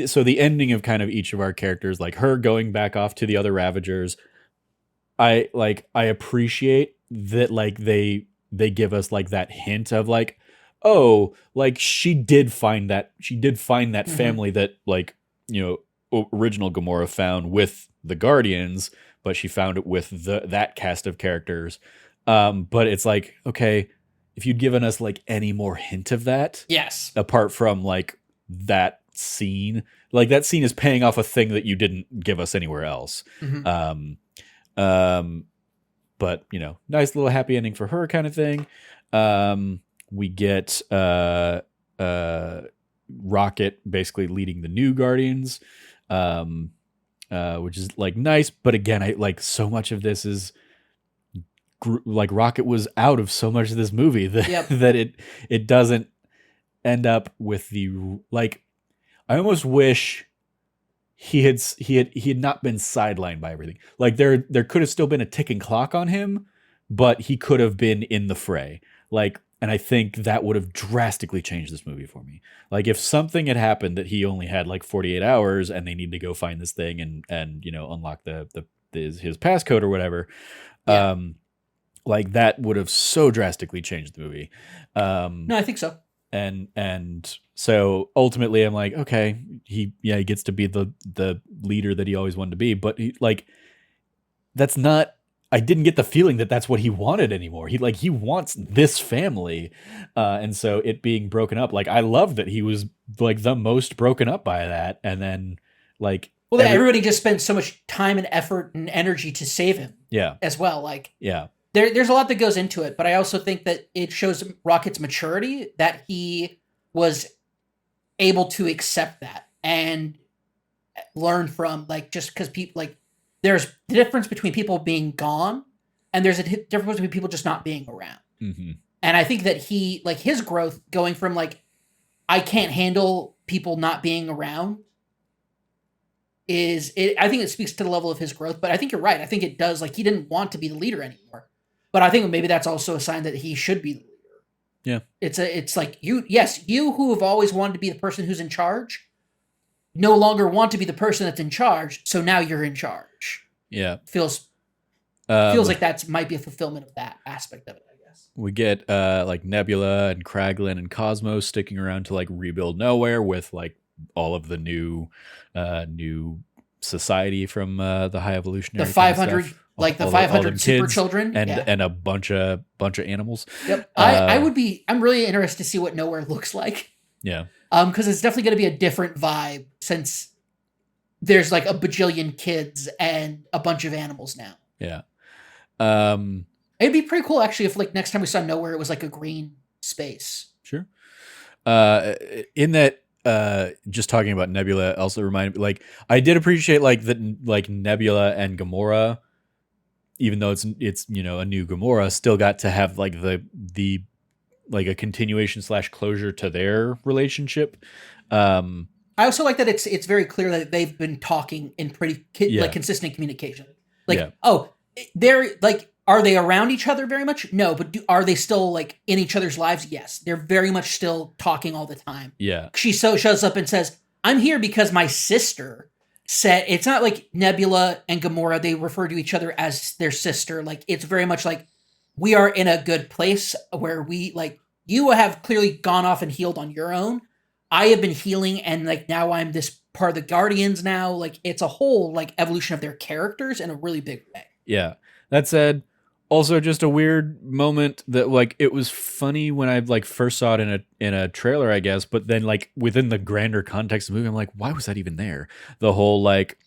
so the ending of kind of each of our characters, like her going back off to the other Ravagers, I appreciate that, like they give us like that hint of like, oh, like she did find that family that like, original Gamora found with the Guardians, but she found it with that cast of characters. But it's like, okay, if you'd given us like any more hint of that, Yes. apart from like that scene, like that scene is paying off a thing that you didn't give us anywhere else. Mhm. But you know, nice little happy ending for her kind of thing. We get Rocket basically leading the new Guardians, which is like nice. But again, I like so much of this is like Rocket was out of so much of this movie that Yep. that it doesn't end up with the like. I almost wish he had not been sidelined by everything. Like there could have still been a ticking clock on him, but he could have been in the fray. Like, and I think that would have drastically changed this movie for me. Like if something had happened that he only had like 48 hours and they need to go find this thing and you know unlock his passcode or whatever. Yeah. Like that would have so drastically changed the movie. No, I think so. And so ultimately I'm like, okay, he gets to be the leader that he always wanted to be, but that's not, I didn't get the feeling that that's what he wanted anymore. He wants this family. And so it being broken up, like I love that he was like the most broken up by that. And then like, well, everybody just spent so much time and effort and energy to save him. Yeah. As well. Like, yeah. There's a lot that goes into it, but I also think that it shows Rocket's maturity that he was able to accept that and learn from, like, just because people, like, there's the difference between people being gone and there's a difference between people just not being around. Mm-hmm. And I think that he, like, his growth going from, like, I can't handle people not being around I think it speaks to the level of his growth, but I think you're right. I think it does. Like, he didn't want to be the leader anymore. But I think maybe that's also a sign that he should be the leader. Yeah. It's like you who have always wanted to be the person who's in charge no longer want to be the person that's in charge. So now you're in charge. Yeah. Feels like that's might be a fulfillment of that aspect of it, I guess. We get like Nebula and Kraglin and Cosmos sticking around to like rebuild Nowhere with like all of the new society from the High Evolutionary. The 500 stuff. Like the 500 super children and a bunch of animals. Yep. I'm really interested to see what Nowhere looks like. Yeah. Because it's definitely going to be a different vibe since there's like a bajillion kids and a bunch of animals now. Yeah. It'd be pretty cool actually if like next time we saw Nowhere it was like a green space. Sure. In that just talking about Nebula also reminded me, like I did appreciate like that, like Nebula and Gamora, even though it's you know a new Gamora, still got to have like the like a continuation / closure to their relationship. I also like that it's very clear that they've been talking in pretty like consistent communication. Like they're like, are they around each other very much? No, but are they still like in each other's lives? Yes, they're very much still talking all the time. Yeah, she shows up and says, "I'm here because my sister said." It's not like Nebula and Gamora, they refer to each other as their sister. Like it's very much like we are in a good place where we like you have clearly gone off and healed on your own. I have been healing and like now I'm this part of the Guardians now. Like it's a whole like evolution of their characters in a really big way. Yeah. That said, also just a weird moment that like it was funny when I like first saw it in a trailer, I guess, but then like within the grander context of the movie, I'm like, why was that even there? The whole like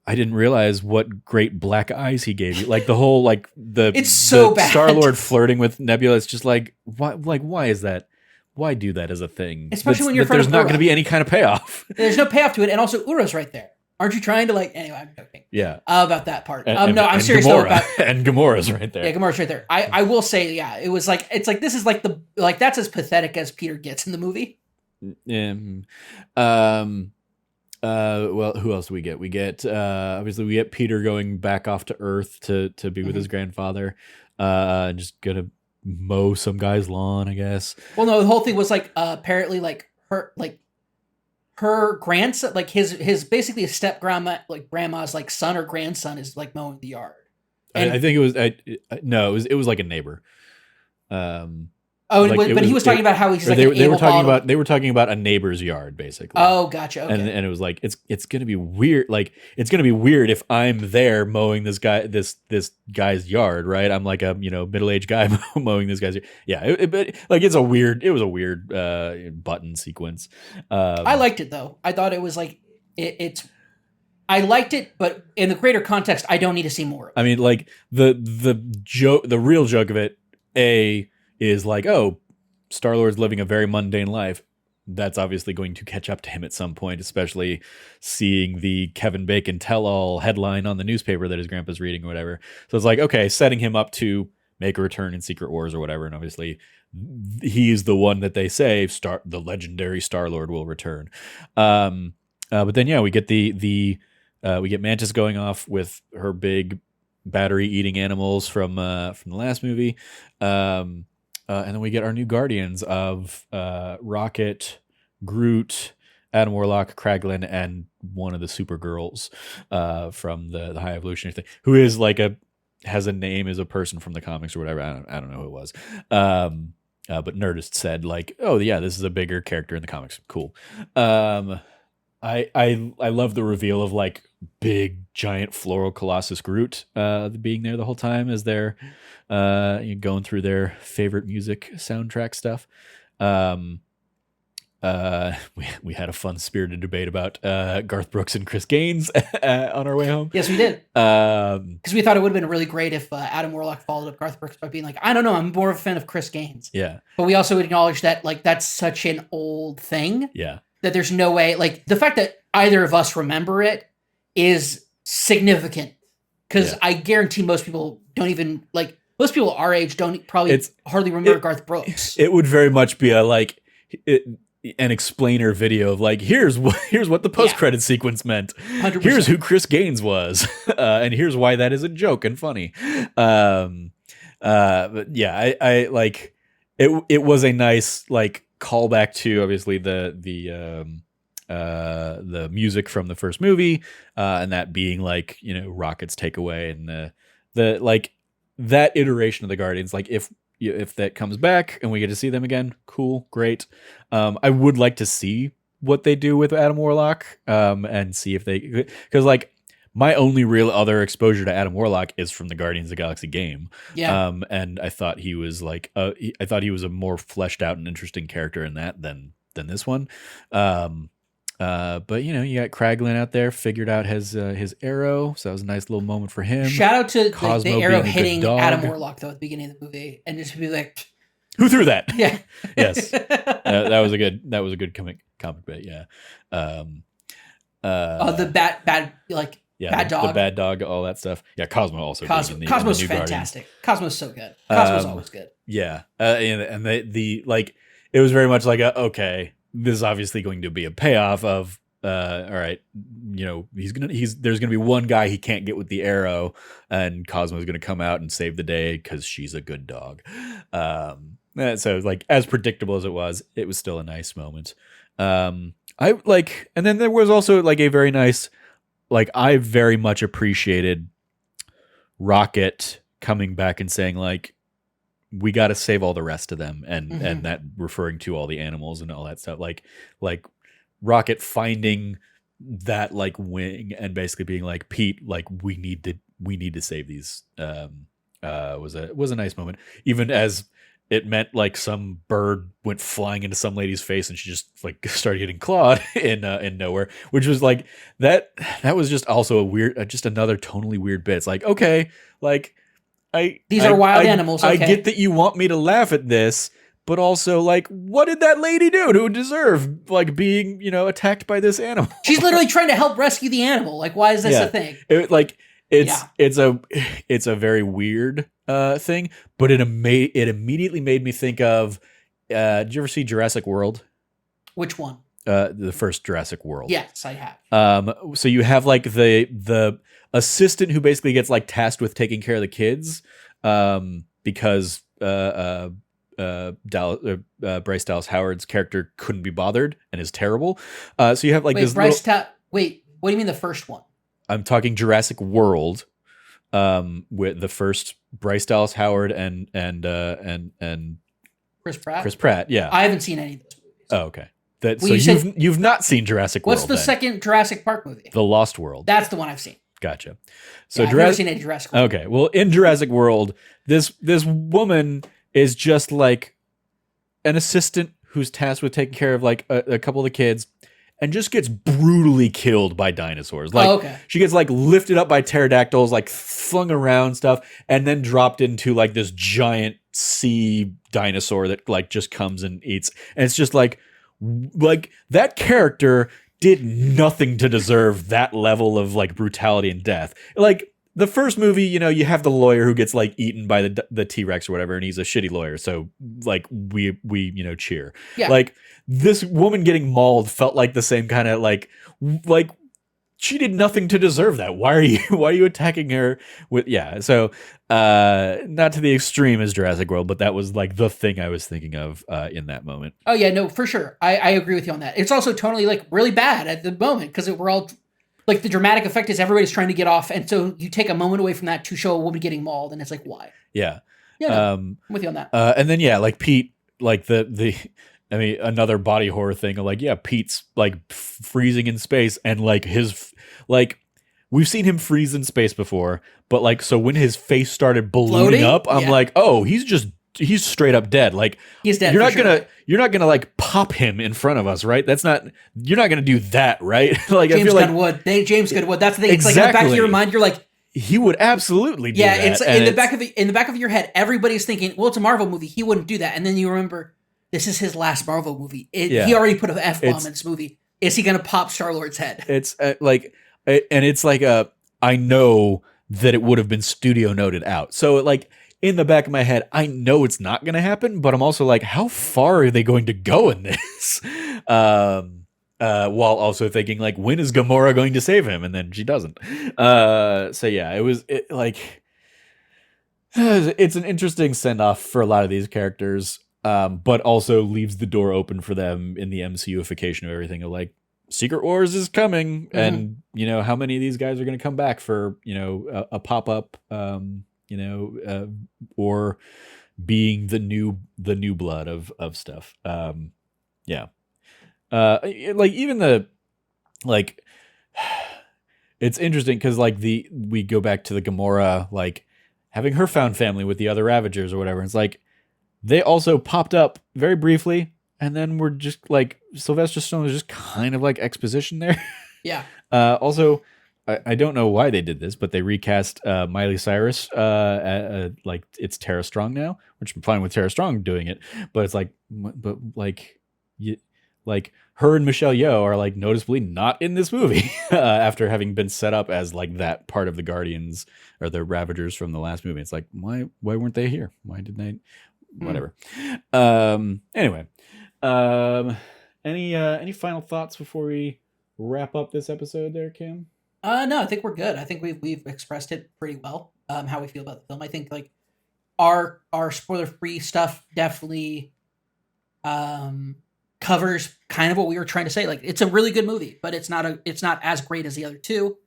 I didn't realize what great black eyes he gave you. Like the whole like it's so bad. Star-Lord flirting with Nebula. It's just like why is that? Why do that as a thing? Especially when you're there's not going to be any kind of payoff. There's no payoff to it, and also Ura's right there. Aren't you trying to like? Anyway, I'm joking. Yeah. About that part. No, I'm serious Gamora, though about and Gamora's right there. Yeah, Gamora's right there. I will say, yeah, it was like it's like this is like the like that's as pathetic as Peter gets in the movie. Yeah. Well, who else do we get? We get obviously we get Peter going back off to Earth to be with his grandfather. Just gonna mow some guy's lawn, I guess. Well, no, the whole thing was like apparently like her grandson, like his basically a step grandma, like grandma's like son or grandson is like mowing the yard. And I think it was no, it was like a neighbor. Oh, Like but he was talking about how he's like they were talking about they were talking about a neighbor's yard basically. Oh, gotcha. Okay. And it was like it's gonna be weird. Like it's gonna be weird if I'm there mowing this guy's yard, right? I'm like a middle-aged guy mowing this guy's yard. Yeah, but like it was a weird button sequence. I liked it though. I thought it was like it's. I liked it, but in the greater context, I don't need to see more of it. I mean, like the joke, the real joke of it, is like, oh, Star-Lord's living a very mundane life. That's obviously going to catch up to him at some point, especially seeing the Kevin Bacon tell-all headline on the newspaper that his grandpa's reading or whatever. So it's like, okay, setting him up to make a return in Secret Wars or whatever, and obviously he's the one that they say the legendary Star-Lord will return. But then we get we get Mantis going off with her big battery-eating animals from the last movie. And then we get our new Guardians of Rocket, Groot, Adam Warlock, Kraglin, and one of the Supergirls from the High Evolutionary thing, who is like has a name as a person from the comics or whatever. I don't know who it was. But Nerdist said like, oh yeah, this is a bigger character in the comics. Cool. I love the reveal of like big giant floral colossus Groot being there the whole time as they're going through their favorite music soundtrack stuff. We had a fun spirited debate about Garth Brooks and Chris Gaines on our way home. Yes, we did. Because we thought it would have been really great if Adam Warlock followed up Garth Brooks by being like, I don't know, I'm more of a fan of Chris Gaines. Yeah. But we also acknowledge that like that's such an old thing. Yeah. That there's no way, like the fact that either of us remember it is significant. Because I guarantee most people don't even like most people our age don't probably hardly remember Garth Brooks. It would very much be an explainer video of like, here's what the post-credit sequence meant. 100%. Here's who Chris Gaines was. And here's why that is a joke and funny. But yeah, I like it was a nice like callback to obviously the music from the first movie, and that being like Rocket's takeaway and the like that iteration of the Guardians. Like if that comes back and we get to see them again, cool, great. I would like to see what they do with Adam Warlock, and see if they, because like my only real other exposure to Adam Warlock is from the Guardians of the Galaxy game. Yeah. And I thought he was like, I thought he was a more fleshed out and interesting character in that than this one. But you got Kraglin out there, figured out his arrow, so that was a nice little moment for him. Shout out to the arrow hitting Adam Warlock though at the beginning of the movie, and just be like, who threw that? Yeah. Yes. That was a good comic bit. Yeah. The bad like. Yeah, bad dog. The bad dog, all that stuff. Yeah, Cosmo also. Cosmo's fantastic. Cosmo's so good. Cosmo's always good. Yeah, and the like, it was very much like okay, this is obviously going to be a payoff of all right, there's gonna be one guy he can't get with the arrow, and Cosmo's gonna come out and save the day because she's a good dog. So like as predictable as it was still a nice moment. I like, and then there was also like a very nice. Like, I very much appreciated Rocket coming back and saying, like, we got to save all the rest of them. And that referring to all the animals and all that stuff. Like Rocket finding that, like, wing and basically being like, Pete, like, we need to save these, was a nice moment. Even as it meant, like, some bird went flying into some lady's face and she just, like, started getting clawed in nowhere, which was, like, that was just also a weird, just another tonally weird bit. It's like, okay, like, these are wild animals, okay. I get that you want me to laugh at this, but also, like, what did that lady do to deserve, like, being, attacked by this animal? She's literally trying to help rescue the animal. Like, why is this a thing? It's a very weird thing, but it immediately made me think of. Did you ever see Jurassic World? Which one? The first Jurassic World. Yes, I have. So you have like the assistant who basically gets like tasked with taking care of the kids, because Bryce Dallas Howard's character couldn't be bothered and is terrible. So you have like wait, wait, what do you mean the first one? I'm talking Jurassic World, with the first Bryce Dallas Howard and Chris Pratt. Chris Pratt, yeah. I haven't seen any of those movies. Oh, okay. Well, You've not seen Jurassic World. What's the second Jurassic Park movie? The Lost World. That's the one I've seen. Gotcha. So I've never seen any Jurassic World. Okay. Well, in Jurassic World, this woman is just like an assistant who's tasked with taking care of like a couple of the kids, and just gets brutally killed by dinosaurs. Like she gets like lifted up by pterodactyls, like flung around stuff, and then dropped into like this giant sea dinosaur that like just comes and eats. And it's just like that character did nothing to deserve that level of like brutality and death. Like the first movie, you know, you have the lawyer who gets like eaten by the T-Rex or whatever, and he's a shitty lawyer. So like we you know, cheer. Yeah. Like this woman getting mauled felt like the same kind of like she did nothing to deserve that. Why are you attacking her with so not to the extreme as Jurassic World, but that was like the thing I was thinking of in that moment. Oh yeah, no, for sure. I agree with you on that. It's also totally like really bad at the moment because we're all like the dramatic effect is everybody's trying to get off, and so you take a moment away from that to show a woman getting mauled, and it's like why? Yeah. Yeah, I'm with you on that. And then like Pete, like the I mean, another body horror thing of like, Pete's like freezing in space, and like his like we've seen him freeze in space before, but like so when his face started ballooning up, I'm like, oh, he's straight up dead. Like he's dead. You're not gonna like pop him in front of us, right? You're not gonna do that, right? Like James I feel Gunn would. James Gunn would. That's the thing. It's exactly. like in the back of your mind, you're like, he would absolutely do that. It's in the back of your head. Everybody's thinking, well, it's a Marvel movie. He wouldn't do that, and then you remember this is his last Marvel movie. He already put an F-bomb in this movie. Is he gonna pop Star-Lord's head? It's and it's like I know that it would have been studio noted out. So like in the back of my head, I know it's not going to happen, but I'm also like, how far are they going to go in this? While also thinking like, when is Gamora going to save him? And then she doesn't. So yeah, it's an interesting send off for a lot of these characters. But also leaves the door open for them in the MCUification of everything of like, Secret Wars is coming, and you know how many of these guys are going to come back for a pop up, or being the new blood of stuff. Like even the like, it's interesting because like we go back to the Gamora like having her found family with the other Ravagers or whatever. It's like they also popped up very briefly. And then we're just like Sylvester Stallone is just kind of like exposition there. Yeah. Also, I don't know why they did this, but they recast Miley Cyrus like it's Tara Strong now, which I'm fine with Tara Strong doing it. But it's like, like her and Michelle Yeoh are like noticeably not in this movie after having been set up as like that part of the Guardians or the Ravagers from the last movie. It's like why weren't they here? Why didn't they? Whatever. Anyway. Any final thoughts before we wrap up this episode there, Cam? No, I think we're good. I think we've expressed it pretty well, how we feel about the film. I think like our spoiler-free stuff definitely covers kind of what we were trying to say. Like it's a really good movie, but it's not as great as the other two.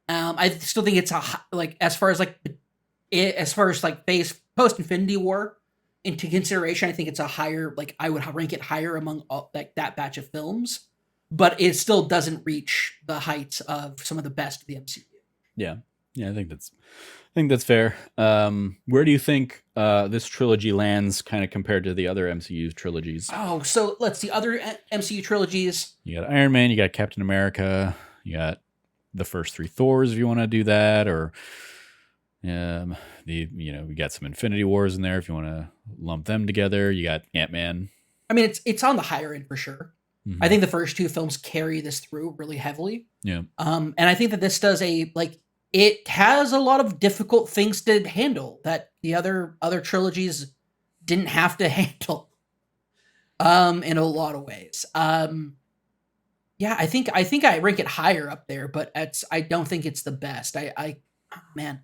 I still think it's as far as phase post Infinity War into consideration, I think it's a higher, like I would rank it higher among all, like that batch of films, but it still doesn't reach the heights of some of the best of the MCU. Yeah, I think that's fair. Where do you think this trilogy lands, kind of compared to the other MCU trilogies? Oh, so let's see, other MCU trilogies. You got Iron Man, you got Captain America, you got the first three Thors if you want to do that, or we got some Infinity Wars in there if you want to lump them together. You got Ant-Man. I mean, it's on the higher end for sure. Mm-hmm. I think the first two films carry this through really heavily. Yeah. And I think that this does it has a lot of difficult things to handle that the other trilogies didn't have to handle. In a lot of ways. Yeah, I think I rank it higher up there, but I don't think it's the best. Man.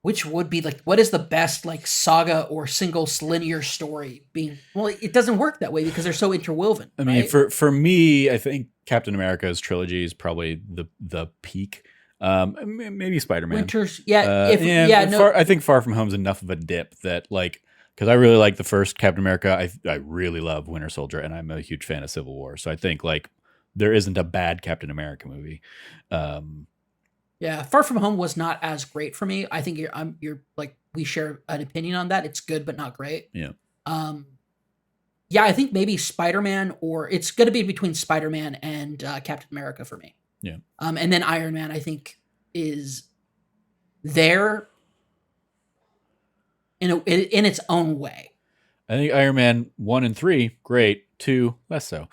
Which would be what is the best saga or single linear story being? Well, it doesn't work that way because they're so interwoven. I mean, for me, I think Captain America's trilogy is probably the peak. Maybe Spider-Man. Winters, I think Far From Home's enough of a dip that because I really like the first Captain America. I really love Winter Soldier, and I'm a huge fan of Civil War. So I think like there isn't a bad Captain America movie. Um, Yeah, Far From Home was not as great for me. I think you're like we share an opinion on that. It's good but not great. yeah, Um, yeah, I think maybe Spider-Man, or it's going to be between Spider-Man and Captain America for me. yeah. And then Iron Man, I think, is there in its own way. I think Iron Man 1 and 3 great. 2 less so.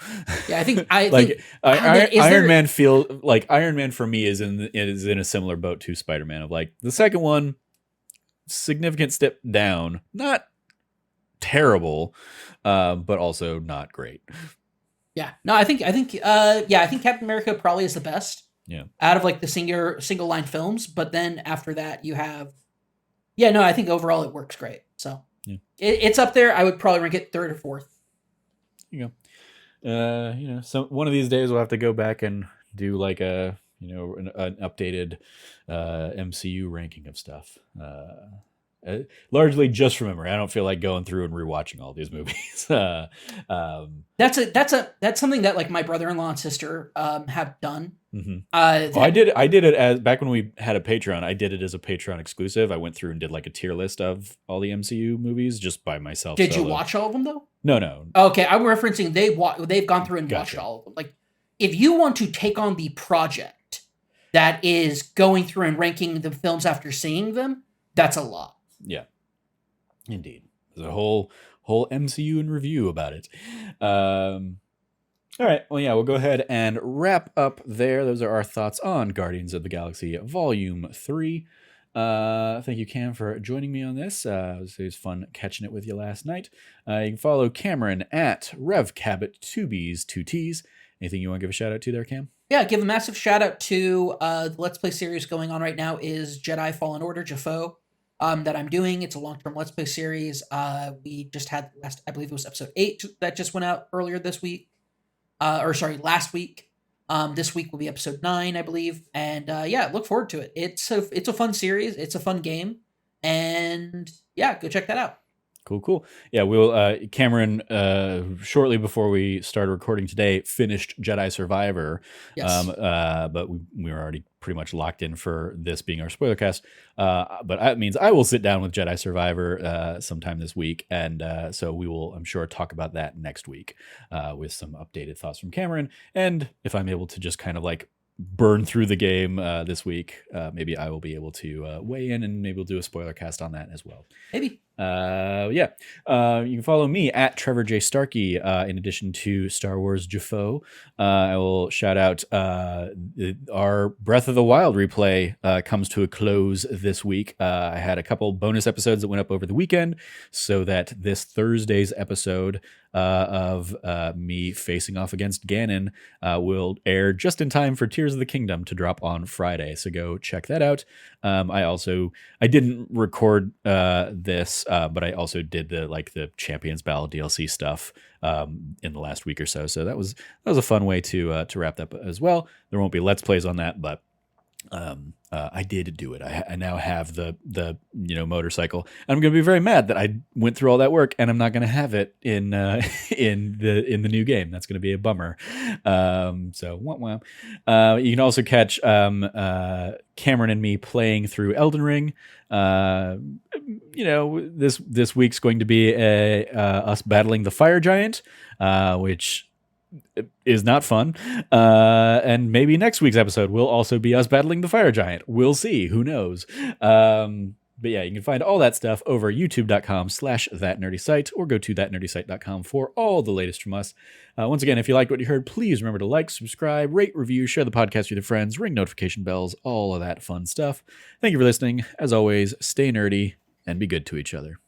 Yeah, I like think Iron Man feel like Iron Man for me is in a similar boat to Spider-Man of like the second one significant step down, not terrible, but also not great. Yeah, no, I think yeah, I think Captain America probably is the best. Yeah, out of like the single line films, but then after that you have, yeah, no, I think overall it works great. So yeah. It's up there. I would probably rank it third or fourth. You know, so one of these days we'll have to go back and do like an updated MCU ranking of stuff. Largely just from memory. I don't feel like going through and rewatching all these movies. That's something that like my brother-in-law and sister have done. Mm-hmm. I did it as back when we had a Patreon. I did it as a Patreon exclusive. I went through and did like a tier list of all the MCU movies just by myself. Did you watch all of them though? No. Okay, I'm referencing they've gone through and watched Gotcha. all of them. Like, if you want to take on the project that is going through and ranking the films after seeing them, that's a lot. Yeah, indeed. There's a whole MCU and review about it. All right. Well, yeah, we'll go ahead and wrap up there. Those are our thoughts on Guardians of the Galaxy Volume 3. Thank you, Cam, for joining me on this. It was fun catching it with you last night. You can follow Cameron at RevCabot, 2Bs, 2Ts. Anything you want to give a shout out to there, Cam? Yeah, give a massive shout out to the Let's Play series going on right now is Jedi Fallen Order, Jafo. That I'm doing. It's a long-term Let's Play series. We just had I believe it was episode 8 that just went out earlier this week. Last week. This week will be episode 9, I believe. And yeah, look forward to it. It's a fun series. It's a fun game. And yeah, go check that out. Cool. Yeah, we'll Cameron shortly before we started recording today finished Jedi Survivor. Yes. But we were already pretty much locked in for this being our spoilercast. But that means I will sit down with Jedi Survivor sometime this week, and so we will, I'm sure, talk about that next week with some updated thoughts from Cameron. And if I'm able to just kind of like burn through the game this week, maybe I will be able to weigh in, and maybe we'll do a spoiler cast on that as well. Maybe. You can follow me at Trevor J. Starkey. In addition to Star Wars Jafo, I will shout out our Breath of the Wild replay comes to a close this week. I had a couple bonus episodes that went up over the weekend, so that this Thursday's episode of me facing off against Ganon will air just in time for Tears of the Kingdom to drop on Friday. So go check that out. I didn't record this, but I also did the Champions Battle DLC stuff in the last week or so. So that was a fun way to wrap that up as well. There won't be Let's Plays on that, but I did do it. I now have the motorcycle, and I'm going to be very mad that I went through all that work and I'm not going to have it in the new game. That's going to be a bummer. So wah, wah. You can also catch Cameron and me playing through Elden Ring. This week's going to be us battling the fire giant, which is not fun. And maybe next week's episode will also be us battling the fire giant. We'll see. Who knows? But yeah, you can find all that stuff over youtube.com/thatnerdysite, or go to thatnerdysite.com for all the latest from us. Once again, if you liked what you heard, please remember to like, subscribe, rate, review, share the podcast with your friends, ring notification bells, all of that fun stuff. Thank you for listening. As always, stay nerdy and be good to each other.